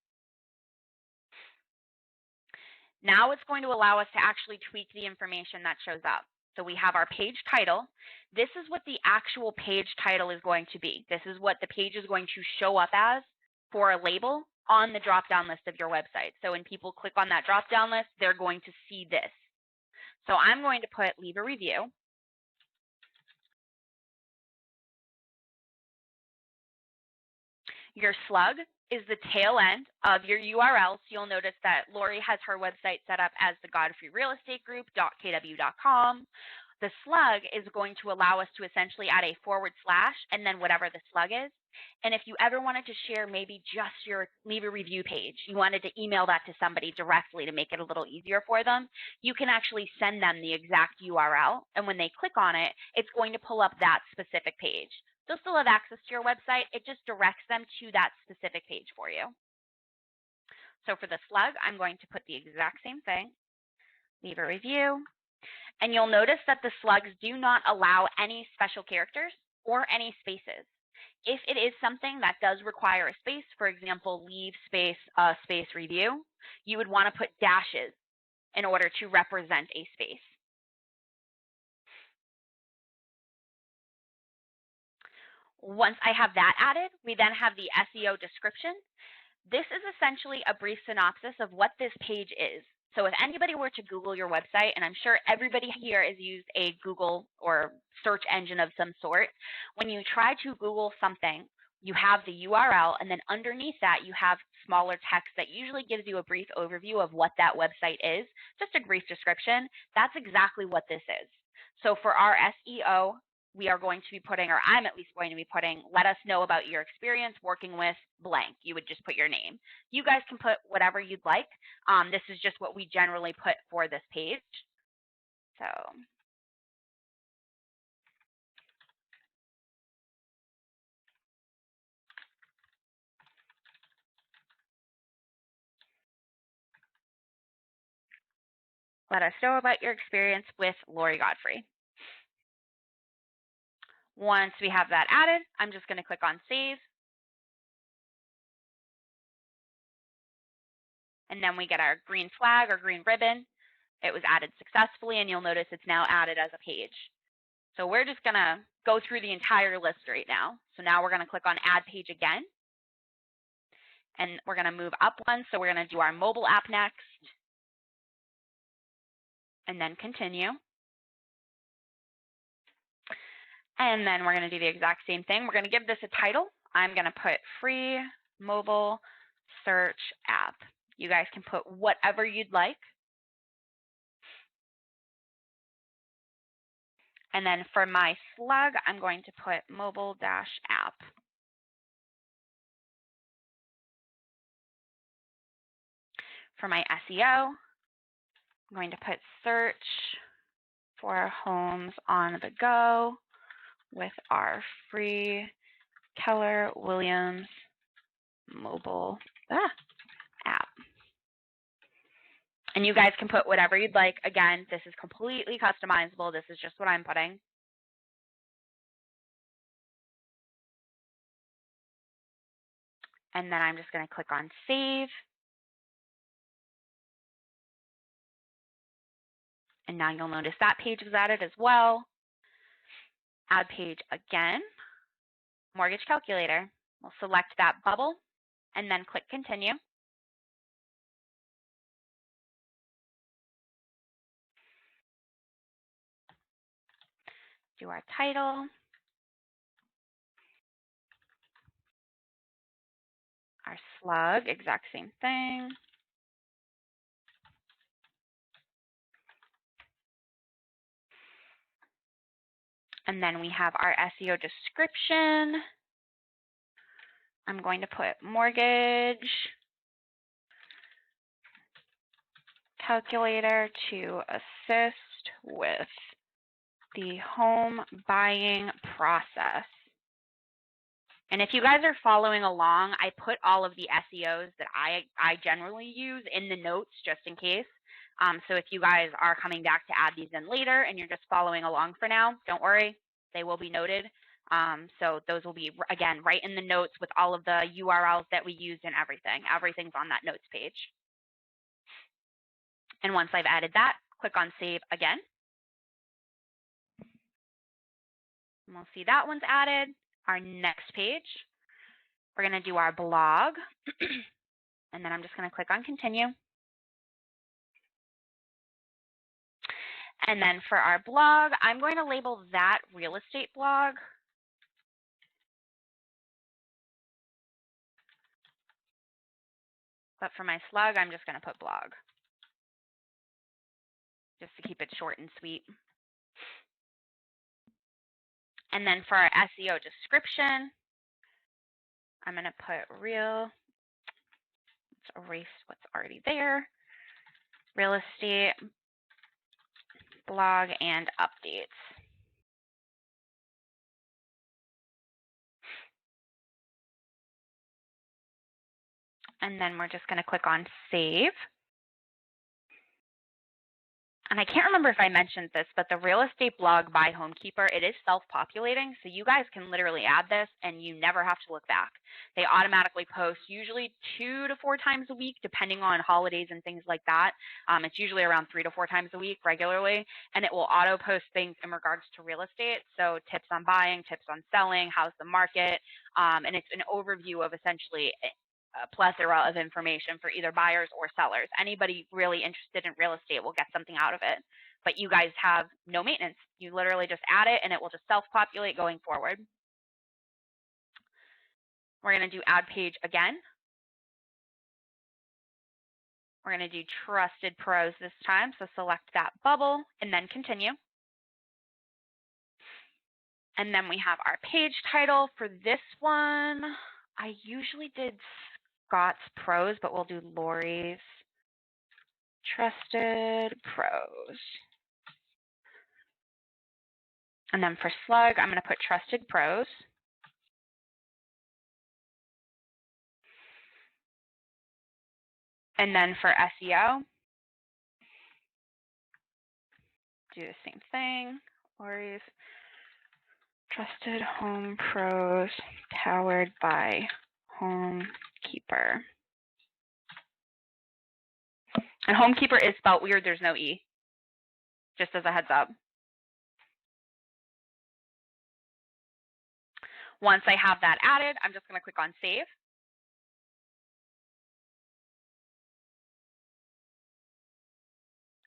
Now it's going to allow us to actually tweak the information that shows up. So we have our page title. This is what the actual page title is going to be. This is what the page is going to show up as for a label on the drop-down list of your website. So when people click on that drop-down list, they're going to see this. So I'm going to put Leave a Review. Your slug is the tail end of your URL. So you'll notice that Lori has her website set up as the godfreyrealestategroup.kw.com. The slug is going to allow us to essentially add a / and then whatever the slug is. And if you ever wanted to share maybe just your Leave a Review page, you wanted to email that to somebody directly to make it a little easier for them, you can actually send them the exact URL. And when they click on it, it's going to pull up that specific page. They'll still have access to your website. It just directs them to that specific page for you. So for the slug, I'm going to put the exact same thing, Leave a Review. And you'll notice that the slugs do not allow any special characters or any spaces. If it is something that does require a space, for example, leave space, space review, you would want to put dashes in order to represent a space. Once I have that added, we then have the SEO description. This is essentially a brief synopsis of what this page is. So if anybody were to Google your website, and I'm sure everybody here has used a Google or search engine of some sort, when you try to Google something, you have the URL, and then underneath that you have smaller text that usually gives you a brief overview of what that website is, just a brief description. That's exactly what this is. So for our SEO, we are going to be putting, or I'm at least going to be putting, let us know about your experience working with blank. You would just put your name. You guys can put whatever you'd like. This is just what we generally put for this page. So let us know about your experience with Lori Godfrey. Once we have that added, I'm just going to click on Save. And then we get our green flag or green ribbon. It was added successfully, and you'll notice it's now added as a page. So we're just going to go through the entire list right now. So now we're going to click on Add Page again. And we're going to move up one. So we're going to do our mobile app next. and then continue. And then we're going to do the exact same thing. We're going to give this a title. I'm going to put free mobile search app. You guys can put whatever you'd like. And then for my slug, I'm going to put mobile-app. For my SEO, I'm going to put search for homes on the go with our free Keller Williams mobile app. And you guys can put whatever you'd like. Again, this is completely customizable. This is just what I'm putting. And then I'm just going to click on save. And now you'll notice that page was added as well. Add page again, mortgage calculator. We'll select that bubble and then click continue. Do our title. Our slug, exact same thing. And then we have our SEO description. I'm going to put mortgage calculator to assist with the home buying process. And if you guys are following along, I put all of the SEOs that I generally use in the notes just in case. So if you guys are coming back to add these in later and you're just following along for now, don't worry, they will be noted. So those will be, again, right in the notes with all of the URLs that we used and everything. Everything's on that notes page. And once I've added that, click on save again. And we'll see that one's added. Our next page, we're going to do our blog. And then I'm just going to click on continue. And then for our blog, I'm going to label that real estate blog. But for my slug, I'm just going to put blog, just to keep it short and sweet. And then for our SEO description, I'm going to put real, let's erase what's already there, real estate blog and updates. And then we're just going to click on save. And I can't remember if I mentioned this, but the real estate blog by Homekeepr, it is self-populating. So you guys can literally add this and you never have to look back. They automatically post usually 2 to 4 times a week, depending on holidays and things like that. It's usually around 3 to 4 times a week regularly. And it will auto post things in regards to real estate. So tips on buying, tips on selling, how's the market. And it's an overview of essentially a plethora of information for either buyers or sellers. Anybody really interested in real estate will get something out of it. But you guys have no maintenance. You literally just add it and it will just self-populate going forward. We're going to do add page again. We're going to do trusted pros this time. So select that bubble and then continue. And then we have our page title. For this one, I usually did Scott's Pros, but we'll do Lori's Trusted Pros. And then for slug, I'm going to put Trusted Pros. And then for SEO, do the same thing. Lori's Trusted Home Pros, powered by Homekeepr. And Homekeepr is spelled weird. There's no E, just as a heads up. Once I have that added, I'm just going to click on save.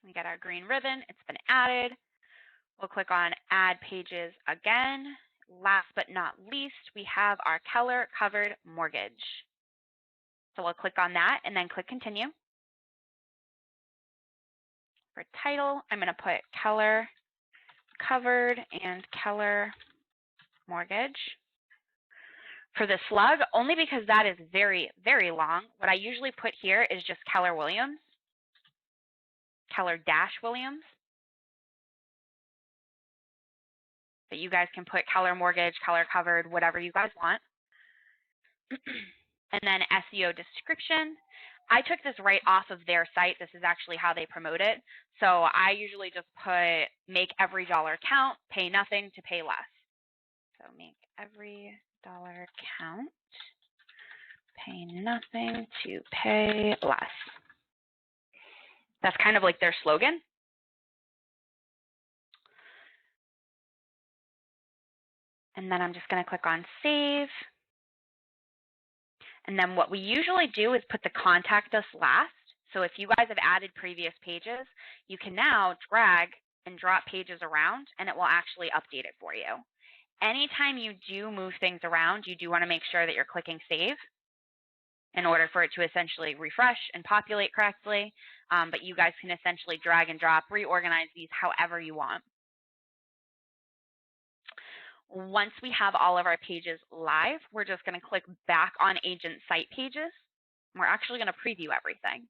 We get our green ribbon. It's been added. We'll click on Add Pages again. Last but not least, we have our Keller Covered Mortgage. So we'll click on that and then click Continue. For title, I'm going to put Keller Covered and Keller Mortgage. For the slug, only because that is very, very long, what I usually put here is just Keller Williams, Keller-Williams. But you guys can put Keller Mortgage, Keller Covered, whatever you guys want. And then Seo Description. I took this right off of their site. This is actually how they promote it. So I usually just put make every dollar count, pay nothing to pay less. So make every dollar count, pay nothing to pay less. That's kind of like their slogan. And then I'm just going to click on Save. And then what we usually do is put the Contact Us last. So if you guys have added previous pages, you can now drag and drop pages around, and it will actually update it for you. Anytime you do move things around, you do want to make sure that you're clicking Save in order for it to essentially refresh and populate correctly. But you guys can essentially drag and drop, reorganize these however you want. Once we have all of our pages live, we're just going to click back on agent site pages. We're actually going to preview everything.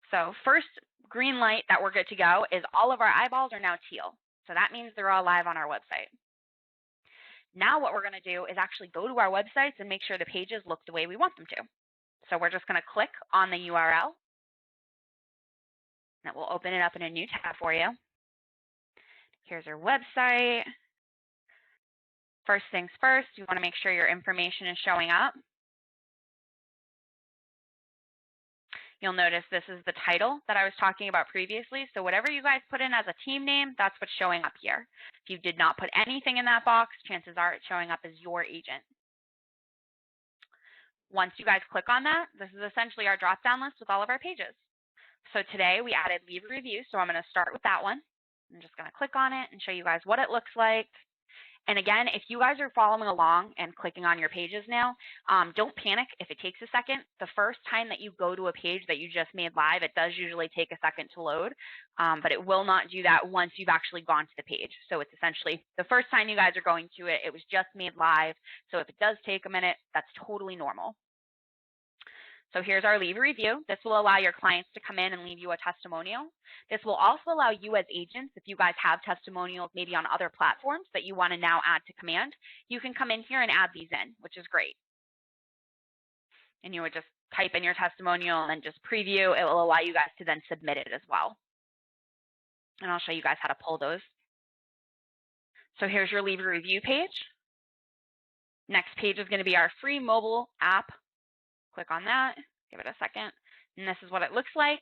So first green light that we're good to go is all of our eyeballs are now teal. So that means they're all live on our website. Now what we're going to do is actually go to our websites and make sure the pages look the way we want them to. So we're just going to click on the URL. That will open it up in a new tab for you. Here's our website. First things first, you want to make sure your information is showing up. You'll notice this is the title that I was talking about previously. So whatever you guys put in as a team name, that's what's showing up here. If you did not put anything in that box, chances are it's showing up as your agent. Once you guys click on that, this is essentially our drop-down list with all of our pages. So today we added leave a review, so I'm going to start with that one. I'm just going to click on it and show you guys what it looks like. And again, if you guys are following along and clicking on your pages now, don't panic if it takes a second. The first time that you go to a page that you just made live, it does usually take a second to load, but it will not do that once you've actually gone to the page. So it's essentially the first time you guys are going to it, it was just made live. So if it does take a minute, that's totally normal. So here's our leave a review. This will allow your clients to come in and leave you a testimonial. This will also allow you as agents, if you guys have testimonials maybe on other platforms that you want to now add to command, you can come in here and add these in, which is great. And you would just type in your testimonial and then just preview. It will allow you guys to then submit it as well. And I'll show you guys how to pull those. So here's your leave a review page. Next page is going to be our free mobile app. Click on that, give it a second, and this is what it looks like.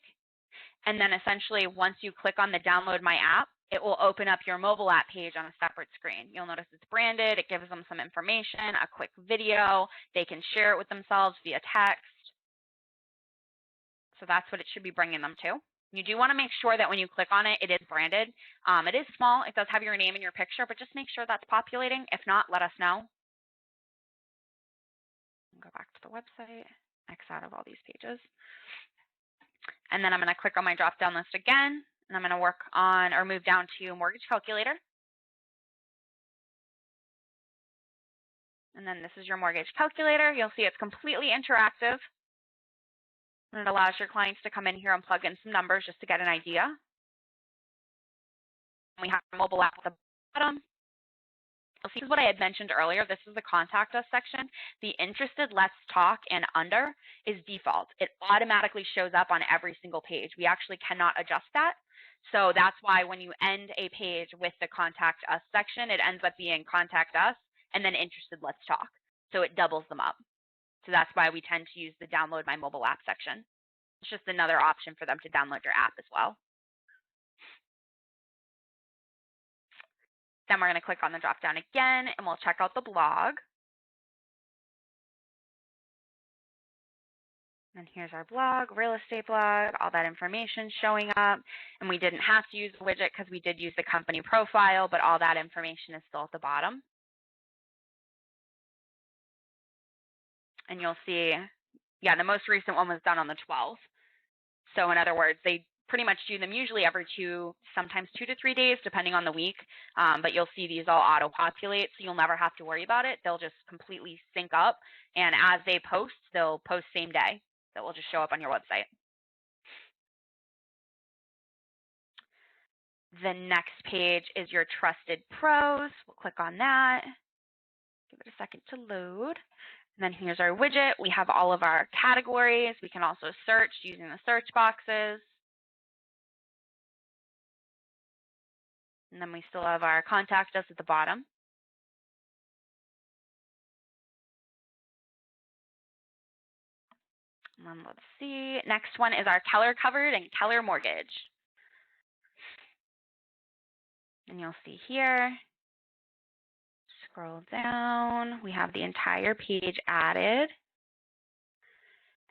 And then essentially, once you click on the download my app, it will open up your mobile app page on a separate screen. You'll notice it's branded, it gives them some information, a quick video, they can share it with themselves via text. So that's what it should be bringing them to. You do want to make sure that when you click on it, it is branded. It is small, it does have your name and your picture, but just make sure that's populating. If not, let us know. Go back to the website. X out of all these pages. And then I'm going to click on my drop-down list again, and I'm going to work on or move down to mortgage calculator. And then this is your mortgage calculator. You'll see it's completely interactive. And it allows your clients to come in here and plug in some numbers just to get an idea. We have a mobile app at the bottom. You'll see what I had mentioned earlier. This is the Contact Us section. The Interested, Let's Talk, and Under is default. It automatically shows up on every single page. We actually cannot adjust that. So that's why when you end a page with the Contact Us section, it ends up being Contact Us and then Interested, Let's Talk. So it doubles them up. So that's why we tend to use the Download My Mobile App section. It's just another option for them to download your app as well. Then we're going to click on the drop down again, and we'll check out the blog. And here's our blog, real estate blog, all that information showing up. And we didn't have to use the widget because we did use the company profile, but all that information is still at the bottom. And you'll see, yeah, the most recent one was done on the 12th. So in other words, they pretty much do them usually every 2, sometimes 2 to 3 days, depending on the week. But you'll see these all auto-populate, so you'll never have to worry about it. They'll just completely sync up. And as they post, they'll post same day. That will just show up on your website. The next page is your trusted pros. We'll click on that. Give it a second to load. And then here's our widget. We have all of our categories. We can also search using the search boxes. And then we still have our contact us at the bottom. And then let's see. Next one is our Keller covered and Keller mortgage. And you'll see here, scroll down, we have the entire page added.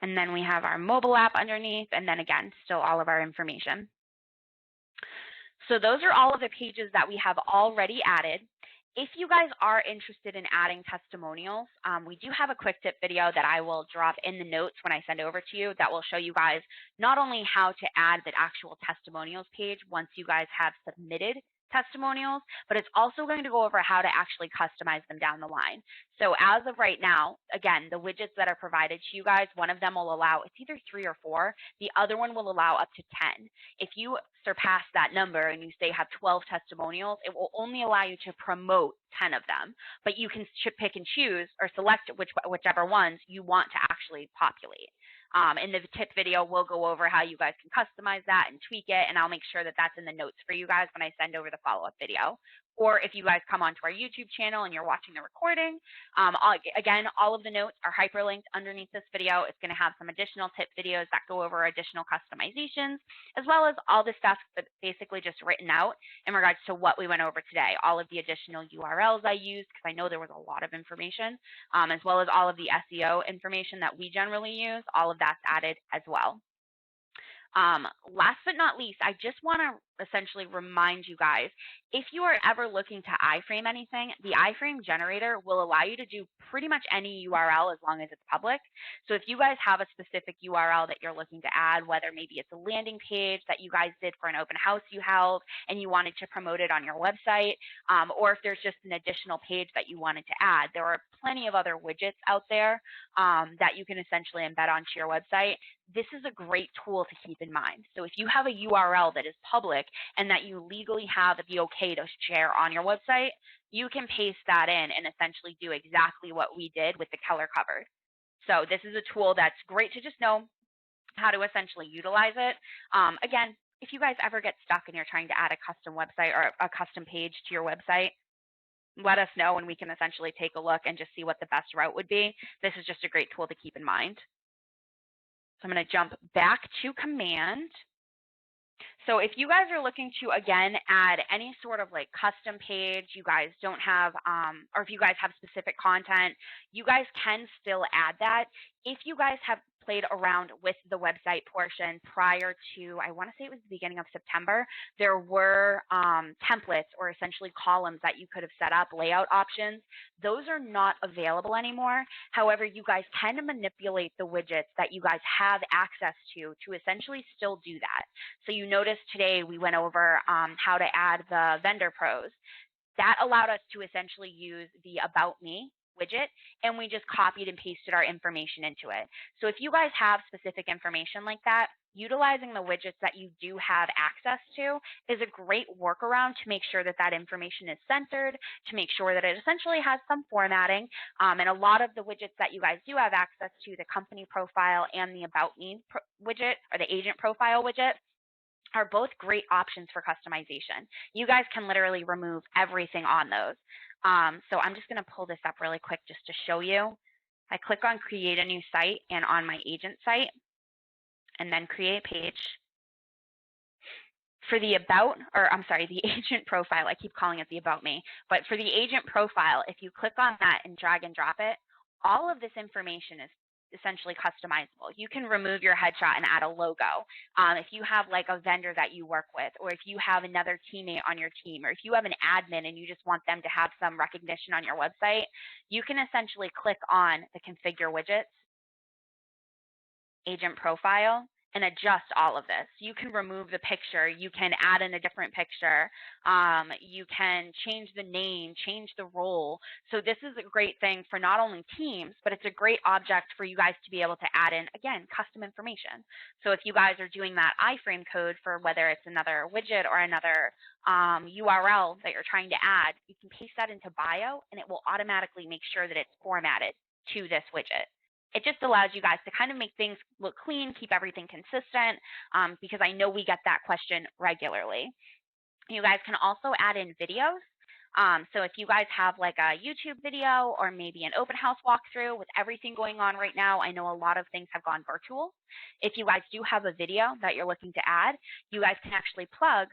And then we have our mobile app underneath, and then again, still all of our information. So those are all of the pages that we have already added. If you guys are interested in adding testimonials, we do have a quick tip video that I will drop in the notes when I send over to you that will show you guys not only how to add the actual testimonials page once you guys have submitted testimonials, but it's also going to go over how to actually customize them down the line. So as of right now, again, the widgets that are provided to you guys, one of them will allow, it's either 3 or 4, the other one will allow up to 10. If you surpass that number and you say have 12 testimonials, it will only allow you to promote 10 of them, but you can pick and choose or select whichever ones you want to actually populate. In the tip video, we'll go over how you guys can customize that and tweak it, and I'll make sure that that's in the notes for you guys when I send over the follow-up video. Or if you guys come onto our YouTube channel and you're watching the recording, again, all of the notes are hyperlinked underneath this video. It's going to have some additional tip videos that go over additional customizations, as well as all the stuff that's basically just written out in regards to what we went over today. All of the additional URLs I used, because I know there was a lot of information, as well as all of the SEO information that we generally use. All of that's added as well. Last but not least, I just want to essentially remind you guys, if you are ever looking to iframe anything, the Iframe Generator will allow you to do pretty much any URL as long as it's public. So if you guys have a specific URL that you're looking to add, whether maybe it's a landing page that you guys did for an open house you held and you wanted to promote it on your website, or if there's just an additional page that you wanted to add, there are plenty of other widgets out there that you can essentially embed onto your website. This is a great tool to keep in mind. So if you have a URL that is public and that you legally have the okay to share on your website, you can paste that in and essentially do exactly what we did with the Keller covered. So this is a tool that's great to just know how to essentially utilize it. Again, if you guys ever get stuck and you're trying to add a custom website or a custom page to your website, let us know and we can essentially take a look and just see what the best route would be. This is just a great tool to keep in mind. So I'm going to jump back to command. So if you guys are looking to, again, add any sort of like custom page, you guys don't have, or if you guys have specific content, you guys can still add that. If you guys have played around with the website portion prior to, I want to say it was the beginning of September, there were templates or essentially columns that you could have set up, layout options. Those are not available anymore. However, you guys can manipulate the widgets that you guys have access to essentially still do that. So you notice today we went over how to add the vendor pros. That allowed us to essentially use the About Me widget, and we just copied and pasted our information into it. So if you guys have specific information like that, utilizing the widgets that you do have access to is a great workaround to make sure that that information is censored, to make sure that it essentially has some formatting. And a lot of the widgets that you guys do have access to, the company profile and the About Me widget or the agent profile widget, are both great options for customization. You guys can literally remove everything on those. So I'm just going to pull this up really quick just to show you. I click on create a new site and on my agent site, and then create page. For the the agent profile, I keep calling it the About Me, but for the agent profile, if you click on that and drag and drop it, all of this information is essentially customizable. You can remove your headshot and add a logo. If you have like a vendor that you work with, or if you have another teammate on your team, or if you have an admin and you just want them to have some recognition on your website, you can essentially click on the configure widgets, agent profile, and adjust all of this. You can remove the picture, you can add in a different picture, you can change the name, change the role. So this is a great thing for not only teams, but it's a great object for you guys to be able to add in, again, custom information. So if you guys are doing that iframe code for whether it's another widget or another URL that you're trying to add, you can paste that into bio and it will automatically make sure that it's formatted to this widget. It just allows you guys to kind of make things look clean, keep everything consistent, because I know we get that question regularly. You guys can also add in videos. So if you guys have like a YouTube video or maybe an open house walkthrough, with everything going on right now, I know a lot of things have gone virtual. If you guys do have a video that you're looking to add, you guys can actually plug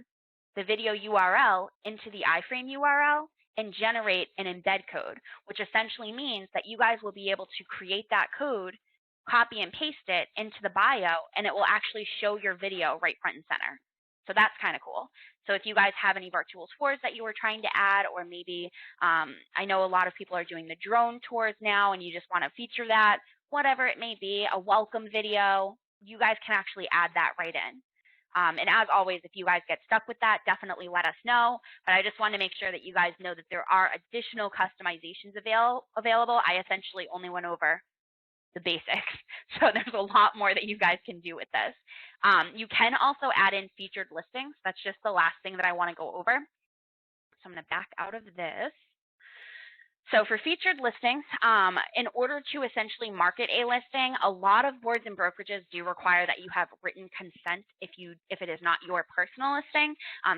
the video URL into the iframe URL and generate an embed code, which essentially means that you guys will be able to create that code, copy and paste it into the bio, and it will actually show your video right front and center. So that's kind of cool. So if you guys have any virtual tours that you were trying to add, or maybe I know a lot of people are doing the drone tours now and you just want to feature that, whatever it may be, a welcome video, you guys can actually add that right in. And as always, if you guys get stuck with that, definitely let us know. But I just want to make sure that you guys know that there are additional customizations available. I essentially only went over the basics. So there's a lot more that you guys can do with this. You can also add in featured listings. That's just the last thing that I want to go over. So I'm going to back out of this. So for featured listings, in order to essentially market a listing, a lot of boards and brokerages do require that you have written consent if it is not your personal listing.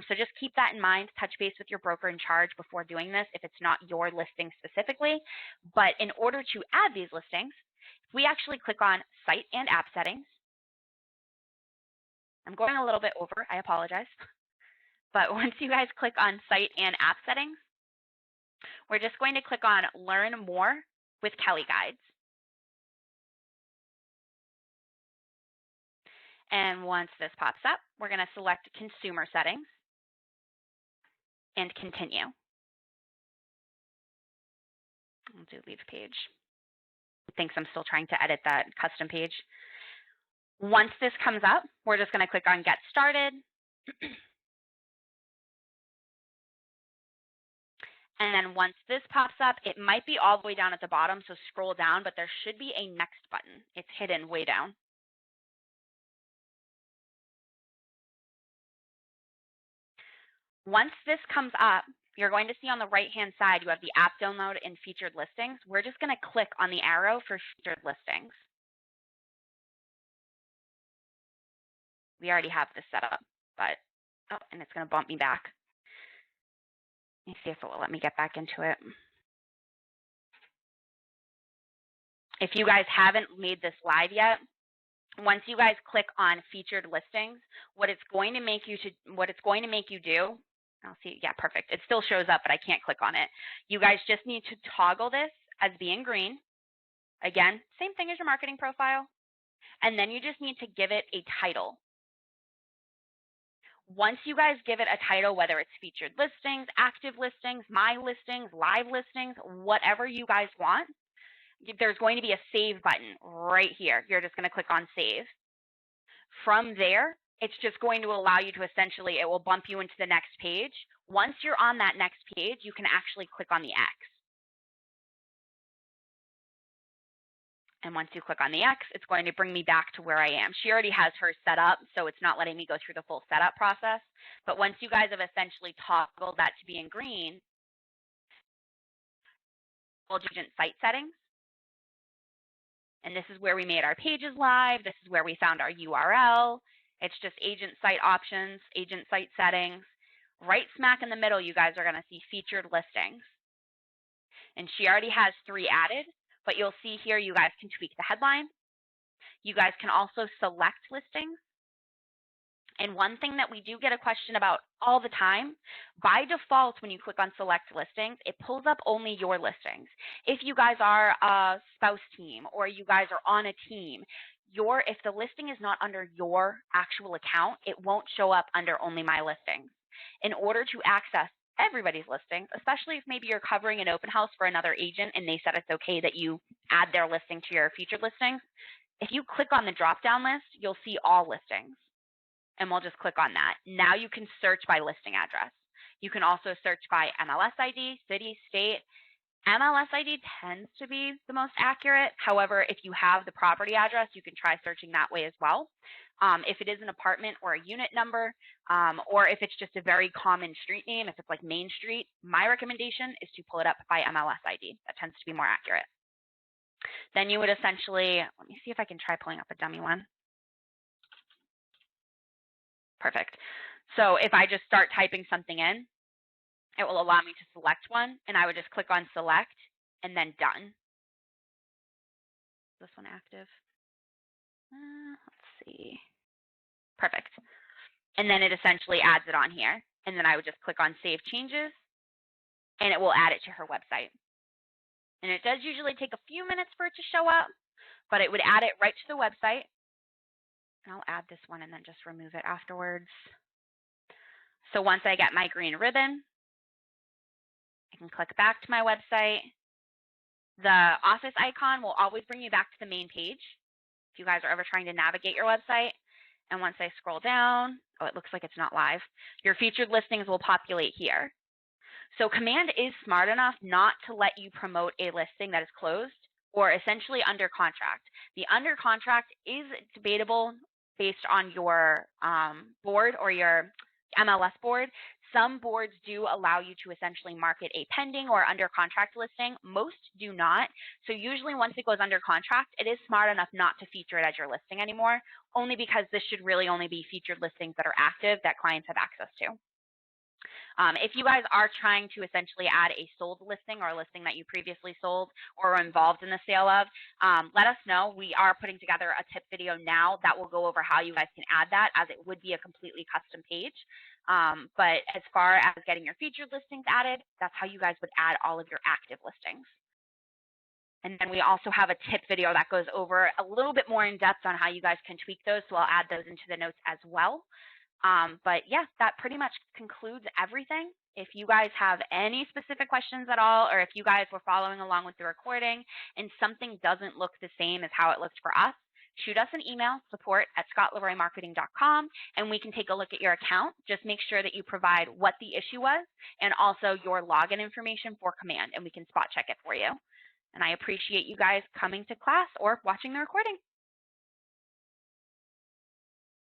So just keep that in mind. Touch base with your broker in charge before doing this if it's not your listing specifically. But in order to add these listings, we actually click on Site and App Settings. I'm going a little bit over, I apologize. But once you guys click on Site and App Settings, we're just going to click on Learn More with Kelly Guides. And once this pops up, we're going to select Consumer Settings and Continue. I'll do Leave Page. It thinks I'm still trying to edit that custom page. Once this comes up, we're just going to click on Get Started. And then once this pops up, it might be all the way down at the bottom, so scroll down, but there should be a Next button. It's hidden way down. Once this comes up, you're going to see on the right-hand side, you have the app download and featured listings. We're just going to click on the arrow for featured listings. We already have this set up, but, oh, and it's going to bump me back. Let me see if it will let me get back into it. If you guys haven't made this live yet, once you guys click on featured listings, what it's going to make you do, I'll see, yeah, perfect. It still shows up, but I can't click on it. You guys just need to toggle this as being green. Again, same thing as your marketing profile. And then you just need to give it a title. Once you guys give it a title, whether it's featured listings, active listings, my listings, live listings, whatever you guys want, there's going to be a save button right here. You're just going to click on save. From there, it's just going to allow you to essentially, it will bump you into the next page. Once you're on that next page, you can actually click on the X. And once you click on the X, it's going to bring me back to where I am. She already has hers set up, so it's not letting me go through the full setup process. But once you guys have essentially toggled that to be in green, agent site settings. And this is where we made our pages live. This is where we found our URL. It's just agent site options, agent site settings. Right smack in the middle, you guys are going to see featured listings. And she already has 3 added. But you'll see here, you guys can tweak the headline. You guys can also select listings. And one thing that we do get a question about all the time, by default, when you click on select listings, it pulls up only your listings. If you guys are a spouse team or you guys are on a team, if the listing is not under your actual account, it won't show up under only my listings. In order to access everybody's listings, especially if maybe you're covering an open house for another agent and they said it's okay that you add their listing to your featured listings, if you click on the drop-down list, you'll see all listings. And we'll just click on that. Now you can search by listing address. You can also search by MLS ID, city, state. MLS ID tends to be the most accurate. However, if you have the property address, you can try searching that way as well. If it is an apartment or a unit number, or if it's just a very common street name, if it's like Main Street, my recommendation is to pull it up by MLS ID. That tends to be more accurate. Then you would essentially, let me see if I can try pulling up a dummy one. Perfect. So if I just start typing something in, it will allow me to select one, and I would just click on select and then done. Is this one active? Let's see. Perfect. And then it essentially adds it on here. And then I would just click on save changes, and it will add it to her website. And it does usually take a few minutes for it to show up, but it would add it right to the website. And I'll add this one and then just remove it afterwards. So once I get my green ribbon, I can click back to my website. The office icon will always bring you back to the main page if you guys are ever trying to navigate your website. And once I scroll down, oh, it looks like it's not live. Your featured listings will populate here. So Command is smart enough not to let you promote a listing that is closed or essentially under contract. The under contract is debatable based on your board or your MLS board. Some boards do allow you to essentially market a pending or under contract listing. Most do not. So usually once it goes under contract, it is smart enough not to feature it as your listing anymore, only because this should really only be featured listings that are active that clients have access to. If you guys are trying to essentially add a sold listing or a listing that you previously sold or are involved in the sale of, let us know. We are putting together a tip video now that will go over how you guys can add that, as it would be a completely custom page. But as far as getting your featured listings added, that's how you guys would add all of your active listings. And then we also have a tip video that goes over a little bit more in depth on how you guys can tweak those, so I'll add those into the notes as well. But yeah, that pretty much concludes everything. If you guys have any specific questions at all, or if you guys were following along with the recording and something doesn't look the same as how it looked for us, shoot us an email, support@scottleroymarketing.com, and we can take a look at your account. Just make sure that you provide what the issue was and also your login information for Command, and we can spot check it for you. And I appreciate you guys coming to class or watching the recording.